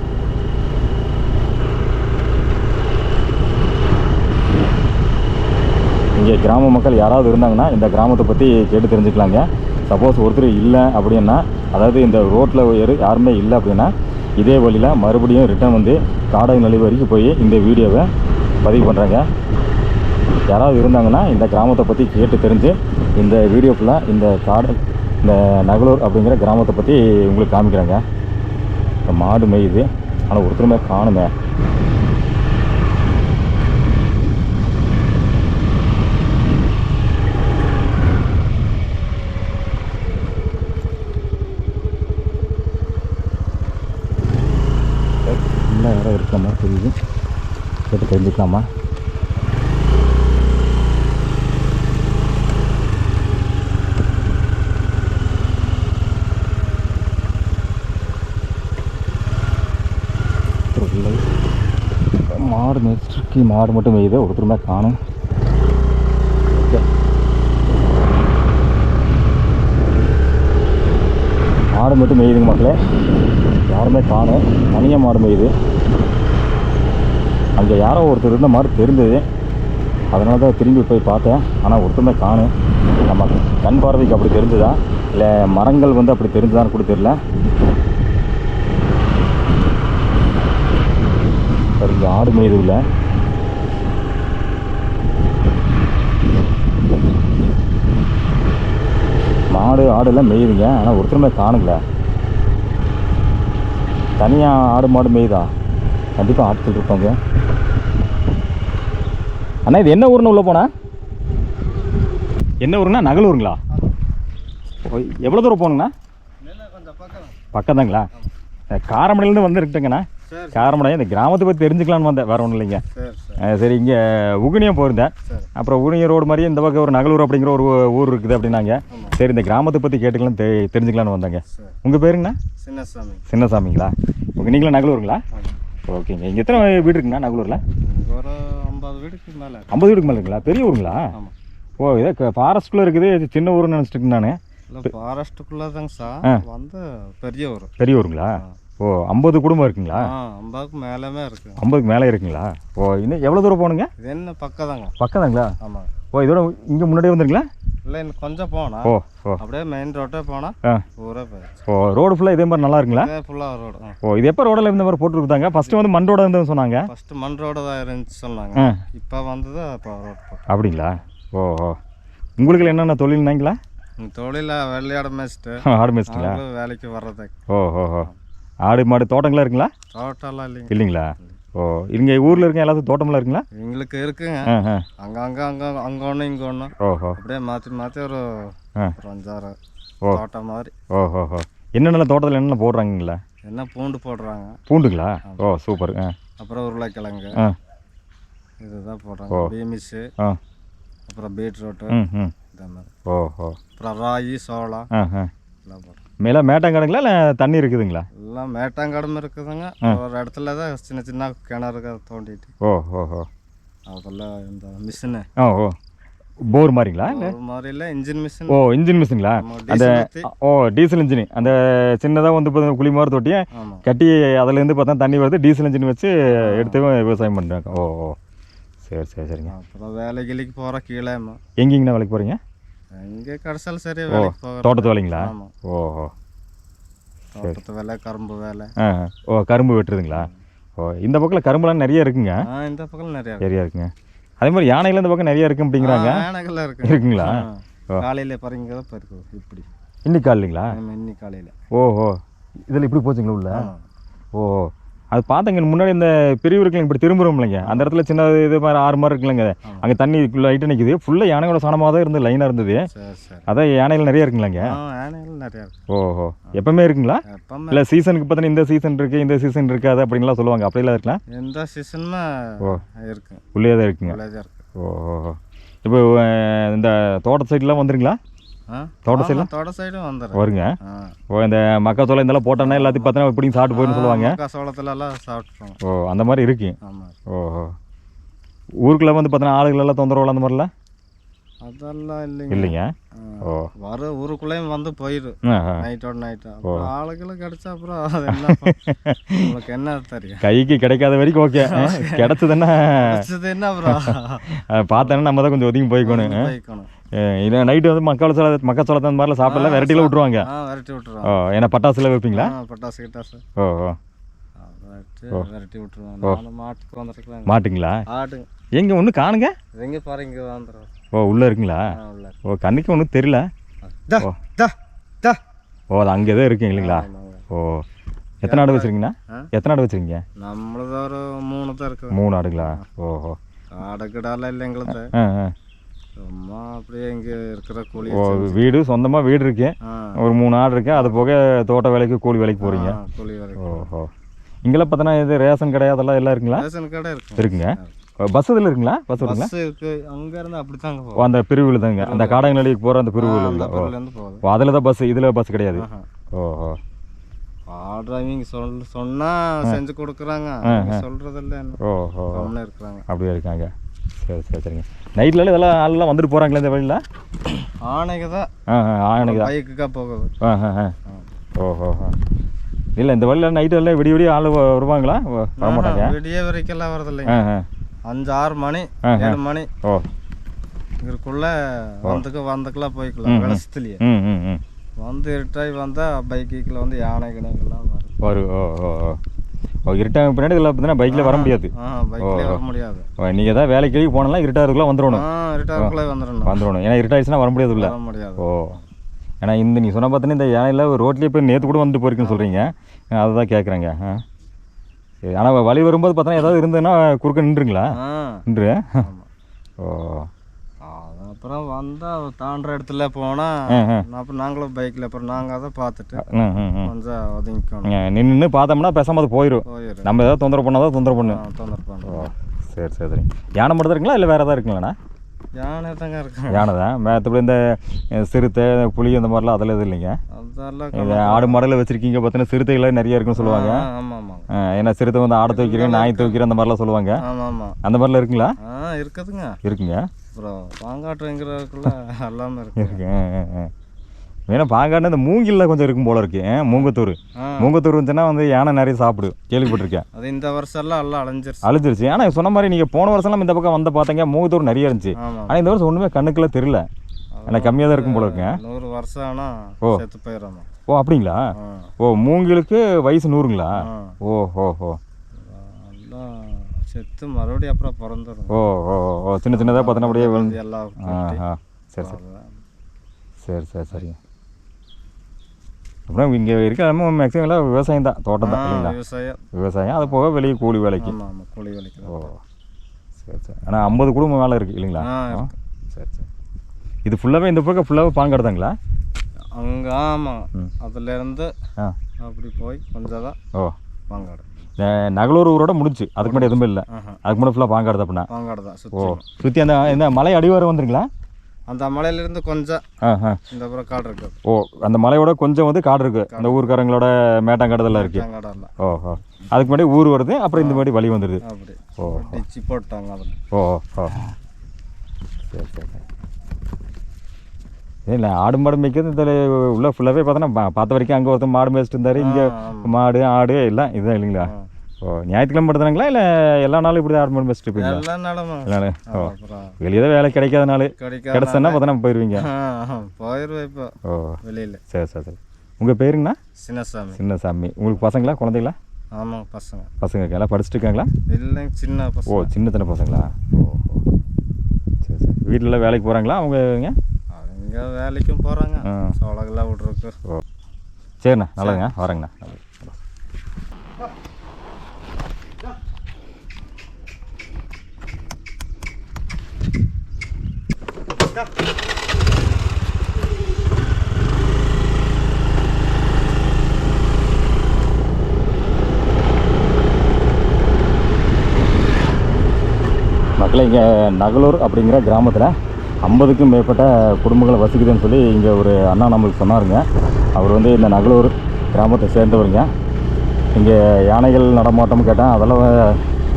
இங்கே கிராம மக்கள் யாராவது இருந்தாங்கன்னா இந்த கிராமத்தை பற்றி கேட்டு தெரிஞ்சுக்கலாங்க. சப்போஸ் ஒருத்தர் இல்லை அப்படின்னா, அதாவது இந்த ரோட்டில் யாருமே இல்லை அப்படின்னா, இதே வழியில் மறுபடியும் ரிட்டர்ன் வந்து காடநல்லி வரைக்கும் போய் இந்த வீடியோவை பதிவு பண்ணுறாங்க. யாராவது இருந்தாங்கன்னா இந்த கிராமத்தை பற்றி கேட்டு தெரிஞ்சு இந்த வீடியோ ஃபுல்லாக இந்த நகலூர் அப்படிங்கிற கிராமத்தை பற்றி உங்களுக்கு காமிக்கிறாங்க. மாடு மேயுது, ஆனால் ஒருத்தருமே காணுமே. யாரோ இருக்கிற மாதிரி தெரியுது, கேட்டு தெரிஞ்சுக்கலாமா? மாடு மேய்ச்சிருக்கு, மாடு மட்டும் மேயுது, ஒருத்தருமே காணும். மாடு மட்டும் மேயுதுங்க மக்களே, யாருமே காணும். தனியாக மாடு மேயுது. அங்கே யாரோ ஒருத்தர் இருந்த மாதிரி தெரிஞ்சது, அதனால தான் திரும்பி போய் பார்த்தேன். ஆனால் ஒருத்தருமே காணும். நம்ம கண் பார்வைக்கு அப்படி தெரிஞ்சுதா இல்லை மரங்கள் வந்து அப்படி தெரிஞ்சுதான்னு கூட தெரியல. இங்கே ஆடு மேயுது இல்லை. மாடு ஆடெல்லாம் மேயுதுங்க, ஆனால் ஒருத்தருமே காணுங்கள. தனியாக ஆடு மாடு மேயுதா? கண்டிப்பாக ஆட்கள் இருப்பாங்க. அண்ணா இது என்ன ஊருன்னு உள்ளே போனா? என்ன ஊருங்கண்ணா? நகலூருங்களா? எவ்வளோ தூரம் போகணுங்கண்ணா? பக்கம்தாங்களா? காரமடையிலேருந்து வந்துருக்கிட்டேங்கண்ணா. காரமடை இந்த கிராமத்தை பற்றி தெரிஞ்சுக்கலான்னு வந்தேன், வேறு ஒன்றும் இல்லைங்க. சரி, இங்கே உகுனியம் போயிருந்தேன். அப்புறம் உகுனியம் ரோடு மாதிரியே இந்த பக்கம் ஒரு நகலூர் அப்படிங்கிற ஒரு ஊர் இருக்குது அப்படின்னாங்க. சரி, இந்த கிராமத்தை பற்றி கேட்டுக்கலாம் தெரிஞ்சுக்கலான்னு வந்தாங்க. உங்கள் பேருங்கண்ணா? சின்னசாமி. சின்னசாமிங்களா? ஓகே, நீங்களும் நகலூருங்களா? ஓகேங்க. இங்கே எத்தனை வீடு இருக்குங்கண்ணா நகலூரில்? ஒரு 50 வீடுக்கு மேலே. 50 வீடுக்கு மேலே இருக்குங்களா? பெரிய ஊருங்களா? ஓ, இதே ஃபாரஸ்ட்குள்ளே இருக்குது, சின்ன ஊருன்னு நினச்சிட்டு நான். இல்லை, ஃபாரஸ்ட்டுக்குள்ளே தாங்க சார், வந்து பெரிய ஊர். பெரிய ஊருங்களா? ஓ, 50 குடும்பம் இருக்குங்களா? 50க்கு மேலே இருக்குது. 50க்கு மேலே இருக்குங்களா? ஓ, இன்னும் எவ்வளோ தூரம் போகணுங்க? இது என்ன பக்கம் தாங்க. பக்கம் தாங்களா? ஆமாம். ஓ, இதோட இங்கே முன்னாடியே வந்துருங்களா? இல்லை, இன்னும் கொஞ்சம் போனால். ஓ ஓ, அப்படியே மெயின் ரோட்டே போனால் ஊரே போயிடுச்சு. ஓ, ரோடு ஃபுல்லாக இதே மாதிரி நல்லா இருக்குங்களா? ஃபுல்லாக ரோடு. ஓ, இது எப்போ ரோடில் இருந்த மாதிரி போட்டுருக்குதாங்க? ஃபஸ்ட்டு வந்து மண் ரோடாக இருந்ததுன்னு சொன்னாங்க. ஃபஸ்ட்டு மண் ரோடு தான் இருந்துச்சு சொன்னாங்க. இப்போ வந்தது இப்போ ரோடு போட்டு. அப்படிங்களா? ஓ ஓ, உங்களுக்கு என்னென்ன தொழில்னாங்களா? தொழில வெள்ளையாடு மேய்ச்சிட்டு. ஆடு மேய்ச்சிங்களா? வேலைக்கு வர்றது. ஓ ஓ ஓ, ஆடு மாடு தோட்டங்களா இருக்குங்களா? தோட்டம்லாம் இல்லைங்க. இல்லைங்களா? ஓ, இங்கே ஊரில் இருக்க எல்லாத்துக்கும் தோட்டமெல்லாம் இருக்குங்களா? எங்களுக்கு இருக்குங்க. அங்கே ஒன்று இங்கே ஒன்று. ஓஹோ, அப்படியே மாற்றி ஒரு 5-6 தோட்டம் மாதிரி. ஓஹோ ஓ, என்னென்ன தோட்டத்தில் என்னென்ன போடுறாங்களா? என்ன பூண்டு போடுறாங்க. பூண்டுங்களா? ஓ, சூப்பர். அப்புறம் உருளைக்கிழங்கு இதுதான் போடுறாங்க. பீமிஸு, அப்புறம் பீட்ரூட்டு, இந்த மாதிரி. ஓஹோ, அப்புறம் ராகி, சோளம் எல்லாம் போடுறோம். மேலே மேட்டாங்காடுங்களா இல்லை தண்ணி இருக்குதுங்களா? எல்லாம் மேட்டாங்காடும் இருக்குதுங்க. ஒரு இடத்துல தான் சின்ன சின்ன கிணறு தோண்டிட்டு. ஓ ஓஹோ, அதெல்லாம் இந்த மிஷினு. ஓ ஓ, போர் மாதிரிங்களா இல்லை ஒரு மாதிரி இல்லை இன்ஜின் மிஷின். ஓ இன்ஜின் மிஷின்ங்களா அந்த ஓ டீசல் இன்ஜின் அந்த சின்னதாக வந்து இப்போ குழி மாதிரி தொட்டியை ஆமாம் கட்டி அதுலேருந்து பார்த்தா தண்ணி வருது டீசல் இன்ஜின் வச்சு எடுத்து விவசாயம் பண்ணுறாங்க. ஓ ஓ சரி சரி சரிங்க. அப்புறம் வேலைக்கு போகிற கீழேம்மா. எங்கேங்கண்ணா வேலைக்கு போகிறீங்க? இங்கே கடைசியில் சரியாக வேலைக்கு போகிற தோட்டத்து வேலைங்களா? ஆமாம் ஓஹோ தோட்டத்து வேலை கரும்பு வேலை. ஓ கரும்பு வெட்டுறதுங்களா? ஓ இந்த பக்கத்தில் கரும்புலாம் நிறைய இருக்குங்க. இந்த பக்கம் நிறையா நிறையா இருக்குங்க. அதே மாதிரி யானைகள் இந்த பக்கம் நிறைய இருக்கும் அப்படிங்கிறாங்க. யானைகள்லாம் இருக்கு இருக்குங்களா? காலையில் பாருங்க தான் போயிருக்கோம் இப்படி இன்னைக்கு காலைங்களா? இன்னைக்கு காலையில். ஓஹோ இதில் இப்படி போச்சுங்களா உள்ள? ஓ அது பார்த்தங்க முன்னாடி இந்த பிரிவு இருக்குல்லைங்க இப்படி திரும்புறோம் இல்லைங்க அந்த இடத்துல சின்ன இது மாதிரி 6 மாதிரி இருக்குல்லங்க அங்கே தண்ணி லைட்டாக நிற்குது ஃபுல்லாக யானையோட சாணமாக தான் இருந்தது லைனாக இருந்தது. அதான் யானைகள் நிறைய இருக்குங்களாங்க? யானைகள் நிறையா இருக்கு. ஓஹோ எப்பவுமே இருக்குங்களா? இல்லை சீசனுக்கு பார்த்தீங்கன்னா இந்த சீசன் இருக்குது இந்த சீசன் இருக்காது அப்படின்லாம் சொல்லுவாங்க அப்படிலாம் இருக்கலாம்? எந்த சீசனுமே இருக்கு உள்ளே தான் இருக்குங்க. ஓஹோ இப்போ இந்த தோட்ட சைட்லாம் வந்துருங்களா? தோட்ட சைடும் வந்துடும் வருங்க. ஓ இந்த மக்காச்சோளம் இதெல்லாம் போட்டோன்னா எல்லாத்தையும் பார்த்தீங்கன்னா இப்படியும் சாப்பிட்டு போயின்னு சொல்லுவாங்க. மக்காச்சோளத்துல எல்லாம் சாப்பிட்ருவாங்க. ஓ அந்த மாதிரி இருக்கு. ஆமாம். ஓஹோ ஊருக்குள்ள வந்து பார்த்தீங்கன்னா ஆளுகள் எல்லாம் தொந்தரவு அந்த மாதிரிலாம் அதெல்லாம் இல்லைங்க. இல்லைங்க. ஓ வர ஊருக்குள்ளேயும் வந்து போயிடும் நைட்டோட நைட்டா. ஆளுகளும் கிடைச்சா அப்புறம் அது என்ன உங்களுக்கு என்ன தெரியும்? கைக்கு கிடைக்காத வரைக்கும் ஓகே, கிடைச்சதுன்னா என்ன அப்புறம் பார்த்தேன்னா நம்ம தான் கொஞ்சம் ஒதுங்கி போய்க்கணும். இல்லை நைட்டு வந்து மக்காச்சோளத்தை அந்த மாதிரிலாம் சாப்பிடலாம் விரட்டியில் விட்டுருவாங்க. விரட்டி விட்டுருவாங்க. ஓ ஏன்னா பட்டாசுல வைப்பீங்களா? பட்டாசு கிட்டாசு ஓ ஓ விரட்டி விட்டுருவாங்க. மாட்டுக்கு வந்துருக்கலாம். மாட்டுங்களா? ஆட்டுங்க. எங்கே ஒன்று காணுங்க? எங்கே பாருங்க வந்துடும். ஓ உள்ளே இருக்குங்களா? ஓ கண்ணுக்கு ஒன்றும் தெரியல. ஓ அது அங்கே தான் இருக்குங்க இல்லைங்களா? ஓ எத்தனை ஆடு வச்சுருக்கீங்கண்ணா? எத்தனை ஆடு வச்சுருக்கீங்க? நம்மளது ஒரு 3 தான் இருக்குது. 3 ஆடுங்களா? ஓஹோ ஆடுக்கிடாலாம் இல்லை எங்களுக்கு. சும்மா அப்படியே இங்கே இருக்கிற கூலி. ஓ வீடு சொந்தமாக வீடு இருக்கு, ஒரு 3 ஆடு இருக்கு, அது போக தோட்ட வேலைக்கு கூலி வேலைக்கு போகிறீங்க. கூலி வேலைக்கு. ஓஹோ இங்கெல்லாம் பார்த்தோன்னா இது ரேஷன் கடை அதெல்லாம் எல்லாம் இருக்குங்களா? ரேஷன் கடை இருக்கு. இருக்குங்க. பஸ் இதில் இருக்குங்களா? பஸ் இருக்குங்களா? பஸ் இருக்கு. அங்கேருந்து அப்படி தாங்க போகும். அந்த பிரிவில் தாங்க அந்த காடங்கநல்லிக்கு போகிற அந்த பிரிவில் போகுது. அதில் தான் பஸ், இதில் பஸ் கிடையாது. ஓஹோ டிரைவிங் சொன்னால் செஞ்சு கொடுக்குறாங்க, சொல்கிறது இல்லை. ஓஹோ இருக்கிறாங்க. அப்படியே இருக்காங்க. சரி சரி சரிங்க. நைட்ல இதெல்லாம் ஆளெல்லாம் வந்துட்டு போகிறாங்களே இந்த வழியில்? ஆணைக்கு தான். ஆணைக்கு தான் பைக்குக்காக போகுது. ஓஹோ இல்லை இந்த வழியில் நைட்டு எல்லாம் விடிய விடிய ஆள் வருவாங்களா? வரமாட்டாங்க. விடிய வரைக்கெல்லாம் வரது இல்லைங்க. 5-6 மணி 7 மணி இதுக்குள்ள வந்துக்கலாம் போய்க்கலாம். வெளிச்சத்துலேயே வந்து இருட்டாகி வந்தால் பைக்கில் வந்து யானை கிணங்கெல்லாம் வரும். ஓ இருட்டாக பின்னாடி இதில் பார்த்தீங்கன்னா பைக்கில் வர முடியாது. பைக்கில் வர முடியாது. நீங்கள் தான் வேலைக்கு வெளியே போனாலும் இருட்டாகிறதுக்குலாம் வந்துடணும். இருட்டாகிறதுக்குள்ளே வந்துடணும். ஏன்னா இருட்டாயிடுச்சுன்னா வர முடியாது இல்லை. ஓ ஏன்னா இந்த நீ சொன்ன பார்த்தீங்கன்னா இந்த யானையில் ரோட்லேயே போய் நேற்று கூட வந்து போயிருக்குன்னு சொல்கிறீங்க, அதை தான் கேட்குறேங்க. சரி ஆனால் வழி வரும்போது பார்த்தோன்னா ஏதாவது இருந்ததுன்னா குறுக்க நின்றுங்களா? நின்று. ஓ அப்புறம் வந்தால் தாண்டுற இடத்துல போனால் அப்புறம் நாங்களும் பைக்கில் அப்புறம் நாங்கள் அதை பார்த்துட்டு கொஞ்சம் ஒதுங்கிக்கணும். நின்று பார்த்தோம்னா பேசாமல் அது போயிடும். நம்ம ஏதாவது தொந்தரவு பண்ணாதான் தொந்தரவு பண்ணுவோம். சரி சரி சரி. யானை மட்டும் தான் இருக்குங்களா இல்லை வேறு எதாவது இருக்குங்களாண்ணா? யானை தாங்க இருக்கு. யானை தான். மற்றபடி இந்த சிறுத்தை புலி அந்த மாதிரிலாம் அதெல்லாம் இது இல்லைங்க? அதெல்லாம் ஆடு மாடல வச்சிருக்கீங்க பார்த்தீங்கன்னா சிறுத்தைகள்லாம் நிறைய இருக்குன்னு சொல்லுவாங்க. ஏன்னா சிறுத்தை வந்து ஆடை துவைக்கிறேன் நாய் துவைக்கிறேன் அந்த மாதிரிலாம் சொல்லுவாங்க. அந்த மாதிரிலாம் இருக்குங்களா? இருக்குதுங்க. இருக்குங்க. அப்புறம் பாங்காட்டுங்கிறதுக்குள்ள எல்லாமே இருக்கு. ஏன்னா பாங்காட்டு இந்த மூங்கில்லாம் கொஞ்சம் இருக்கும் போல இருக்கு. மூங்கத்தூர் வந்துச்சுன்னா வந்து யானை நிறைய சாப்பிடு கேள்விப்பட்டிருக்கேன். அது இந்த வருஷம் எல்லாம் அழிஞ்சிருச்சு. ஆனால் சொன்ன மாதிரி நீங்கள் போன வருஷம்லாம் இந்த பக்கம் வந்த பார்த்தீங்க மூங்கத்தூர் நிறைய இருந்துச்சு. ஆனால் இந்த வருஷம் ஒன்றுமே கண்ணுக்குள்ள தெரியல. ஏன்னா கம்மியாக தான் இருக்கும் போல இருக்குங்க. 100 வருஷம் ஆனால் செத்து போயிடும். ஓ அப்படிங்களா? ஓ மூங்கிலுக்கு வயசு 100ங்களா? ஓஹோ செத்து மறுபடியும் அப்புறம் பிறந்துடும். ஓ சின்ன சின்னதாக பார்த்தோன்னா அப்படியே விழுந்து எல்லாம். சரி சரிங்க. அப்புறம் இங்கே இருக்க மேக்ஸிமம் எல்லாம் விவசாயம் தான், தோட்டம் தான் இல்லைங்களா? விவசாயம் அது போக வெளியே கூலி வேலைக்கு. கூலி வேலைக்கு. ஓ சரி. ஆனால் 50 குடும்பம் வேலை இருக்குது இல்லைங்களா? சரி. இது ஃபுல்லாகவே இந்த பக்கம் ஃபுல்லாகவே பாங்காடுதாங்களா? அங்கே ஆமாம். அதுலேருந்து அப்படி போய் கொஞ்சம் தான். ஓ பாங்காடு. நகலூர் ஊரோட முடிஞ்சு அதுக்கு முன்னாடி எதுவுமே இல்லை. அதுக்கு முன்னாடி ஃபுல்லாக பாங்காடு அப்படின்னா? பாங்காடு தான். ஓ சுற்றி அந்த மலை அடிவாரம் வந்துருங்களா? அந்த மலையிலேருந்து கொஞ்சம் இந்த அப்புறம் காடு இருக்குது. ஓ அந்த மலையோட கொஞ்சம் வந்து காடு இருக்குது. அந்த ஊருக்காரங்களோட மேட்டாங்காடுதெல்லாம் இருக்குது. ஓஹோ அதுக்கு முன்னாடி ஊர் வருது, அப்புறம் இந்த மாதிரி வழி வந்துடுது. அப்படி. ஓ டிச்சி போட்டாங்க அதில். ஓ சரி. இல்லை ஆடு மாடு மேய்க்கிறது இந்த உள்ள ஃபுல்லாகவே பார்த்தோன்னா பார்த்த வரைக்கும் அங்கே ஒருத்தர் மாடு மேய்ச்சிட்டு இருந்தார், இங்கே மாடு ஆடு எல்லாம் இதுதான் இல்லைங்களா? ஓ ஞாயிற்றுக்கிழமை மட்டும்தானுங்களா இல்லை எல்லா நாளும் இப்படி தான் ஆடு மாடு மேய்ச்சிட்டு இருப்பீங்களா? எல்லா நாளும் எல்லா ஓ வெளியே தான் வேலை கிடைக்காத நாள் கிடச்சா பார்த்தோன்னா போயிடுவீங்க. போயிடுவேன் இப்போ. ஓ வெளியில். சரி சரி சரி. உங்கள் பேருங்கண்ணா? சின்னசாமி. சின்னசாமி. உங்களுக்கு பசங்களா குழந்தைங்களா? ஆமாங்க பசங்க. பசங்க எல்லாம் படிச்சுட்டு இருக்காங்களா? இல்லைங்க சின்ன பசங்க. ஓ சின்ன பசங்களா? ஓ சரி சரி. வீட்டிலலாம் வேலைக்கு போகிறாங்களா அவங்கங்க? அவங்க வேலைக்கும் போகிறாங்க, சோளங்கள்லாம் விட்ருக்கு. ஓ சரிண்ணா நல்லதுங்க, வரேங்கண்ணா. மக்களே, இங்கே நகலூர் அப்படிங்கிற கிராமத்தில் 50க்கும் மேற்பட்ட குடும்பங்கள் வசிக்குதுன்னு சொல்லி இங்கே ஒரு அண்ணா நம்மளுக்கு சொன்னாருங்க. அவர் வந்து இந்த நகலூர் கிராமத்தை சேர்ந்தவருங்க. இங்கே யானைகள் நடமாட்டம் கேட்டால் அதெல்லாம்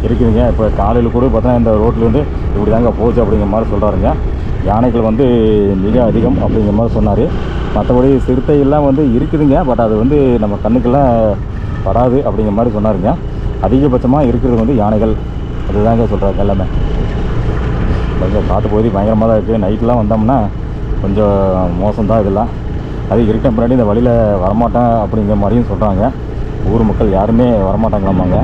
இருக்குதுங்க. இப்போ காலையில் கூட பார்த்தா இந்த ரோட்லேருந்து இப்படி தாங்க போச்சு அப்படிங்கிற மாதிரி சொல்கிறாருங்க. யானைகள் வந்து மிக அதிகம் அப்படிங்கிற மாதிரி சொன்னார். மற்றபடி சிறுத்தைகள்லாம் வந்து இருக்குதுங்க, பட் அது வந்து நம்ம கண்ணுக்கெல்லாம் படாது அப்படிங்கிற மாதிரி சொன்னாருங்க. அதிகபட்சமாக இருக்கிறது வந்து யானைகள், அதுதாங்க சொல்கிறாங்க எல்லாமே. கொஞ்சம் காட்டு பகுதி பயங்கரமாக தான் இருக்குது. நைட்லாம் வந்தோம்னா கொஞ்சம் மோசம்தான் இதெல்லாம். அது இருக்க முன்னாடி இந்த வழியில் வரமாட்டேன் அப்படிங்கிற மாதிரியும் சொல்கிறாங்க. ஊர் மக்கள் யாருமே வரமாட்டாங்களாமாங்க.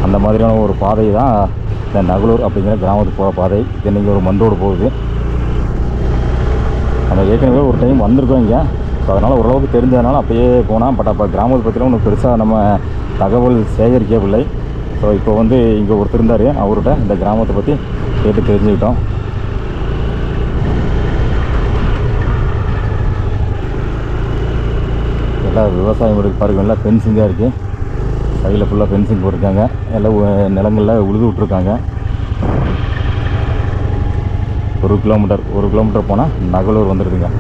அந்த மாதிரியான ஒரு பாதை தான் இந்த நகலூர் அப்படிங்கிற கிராமத்துக்கு போகிற பாதை. இது இன்றைக்கி ஒரு மண்டோடு போகுது. நம்ம ஏற்கனவே ஒரு டைம் வந்திருக்கோம் இங்கே. ஸோ அதனால் ஓரளவுக்கு தெரிஞ்சதுனால அப்போயே போனால். பட் அப்போ கிராமத்தை பற்றிலாம் ஒன்றும் பெருசாக நம்ம தகவல் சேகரிக்கவில்லை. ஸோ இப்போ வந்து இங்கே ஒருத்தர் இருந்தார், அவர்கிட்ட இந்த கிராமத்தை பற்றி கேட்டு தெரிஞ்சுக்கிட்டோம். எல்லாம் விவசாயம் இருக்குது பாருங்கள், எல்லாம் ஃபென்சிங்காக இருக்குது. சைடில் ஃபுல்லாக ஃபென்சிங் போட்டிருக்காங்க. எல்லாம் நிலங்களில் உழுது விட்ருக்காங்க. 1 கிலோமீட்டர் போனால் நகலூர் வந்துடுதுங்க.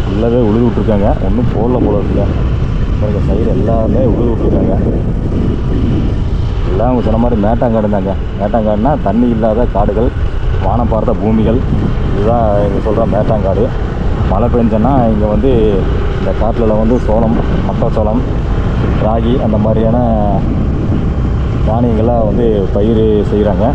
ஃபுல்லாகவே உழுது விட்ருக்காங்க. ஒன்றும் போடல போல இருக்குங்க. பாருங்க சைடு எல்லாமே உழுது விட்ருக்காங்க. எல்லாம் அவங்க சொன்ன மாதிரி மேட்டாங்காடு தாங்க. மேட்டாங்காடுனா தண்ணி இல்லாத காடுகள், வானம் பார்த்த பூமிகள், இதுதான் இங்கே சொல்கிற மேட்டாங்காடு. மழை பெஞ்சோன்னா இங்கே வந்து இந்த காட்டில் வந்து சோளம், மக்காச்சோளம், ராகி அந்த மாதிரியான தானியங்கள்லாம் வந்து பயிர் செய்கிறாங்க.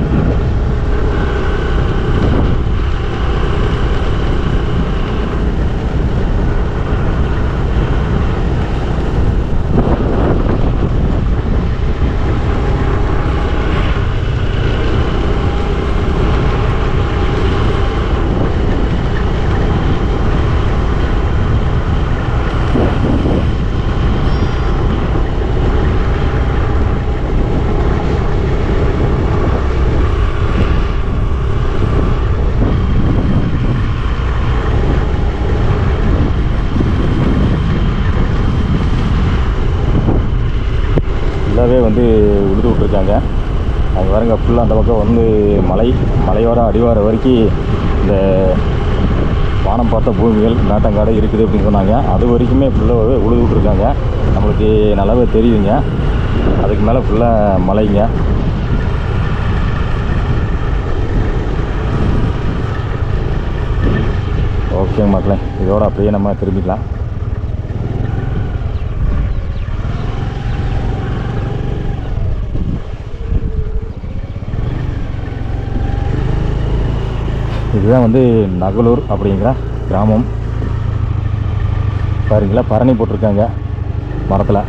ஃபுல்லாகவே வந்து உழுது விட்ருக்காங்க. அது பாருங்க ஃபுல்லாக அந்த பக்கம் வந்து மலையோர அடிவார வரைக்கும் இந்த வானம் பார்த்த பூமிகள் மேட்டங்காடு இருக்குது அப்படின்னு சொன்னாங்க. அது வரைக்குமே ஃபுல்லாகவே உழுது விட்ருக்காங்க. நம்மளுக்கு நல்லாவே தெரியுதுங்க. அதுக்கு மேலே ஃபுல்லாக மலைங்க. ஓகே மக்களே, இதோட அப்படியே நம்ம திரும்பிக்கலாம். இதுதான் வந்து நகலூர் அப்படிங்கிற கிராமம். பாருங்களா, பரணி போட்டிருக்காங்க மரத்தில்.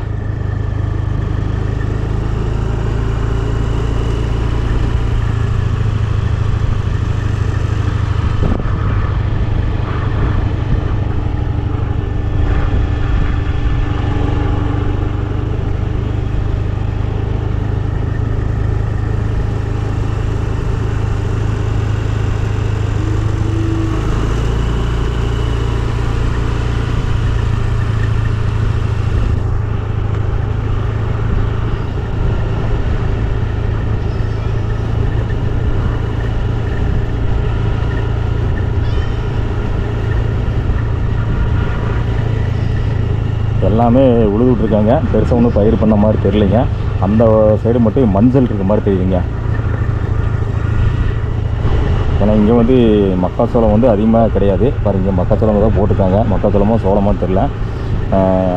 எல்லாமே உழுது விட்ருக்காங்க. பெருசாக ஒன்றும் பயிர் பண்ண மாதிரி தெரியலைங்க. அந்த சைடு மட்டும் மஞ்சள் இருக்க மாதிரி தெரியுதுங்க. ஏன்னா இங்கே வந்து மக்காச்சோளம் வந்து அதிகமாக கிடையாது. பாருங்க, மக்காச்சோளம் தான் போட்டிருக்காங்க. மக்காச்சோளமோ சோளமோ தெரில.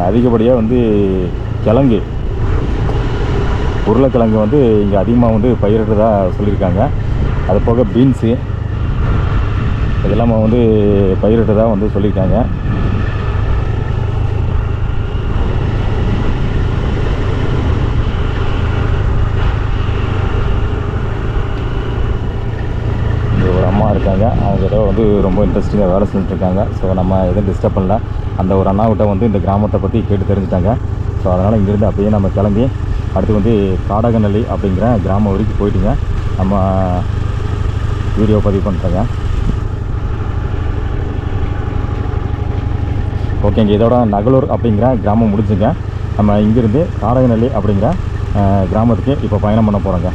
அதிகப்படியாக வந்து கிழங்கு, உருளைக்கிழங்கு வந்து இங்கே அதிகமாக வந்து பயிரிடுறதா சொல்லியிருக்காங்க. அது போக பீன்ஸு இதெல்லாம் வந்து பயிரிடுறதா வந்து சொல்லியிருக்காங்க. ஒரு அம்மா இருக்காங்க. அவங்க ஏதோ வந்து ரொம்ப இன்ட்ரெஸ்டிங்காக வேலை செஞ்சுட்ருக்காங்க. ஸோ நம்ம எதுவும் டிஸ்டர்ப் பண்ணல. அந்த ஒரு அண்ணாவிட்ட வந்து இந்த கிராமத்தை பற்றி கேட்டு தெரிஞ்சுட்டாங்க. ஸோ அதனால் இங்கேருந்து அப்படியே நம்ம கிளம்பி அடுத்து வந்து காடகநல்லி அப்படிங்கிற கிராமம் வரைக்கும் போயிட்டுங்க நம்ம வீடியோ பதிவு பண்ணுறேங்க. ஓகேங்க, இதோட நகலூர் அப்படிங்கிற கிராமம் முடிஞ்சுங்க. நம்ம இங்கேருந்து காடகநல்லி அப்படிங்கிற கிராமத்துக்கு இப்போ பயணம் பண்ண போகிறோங்க.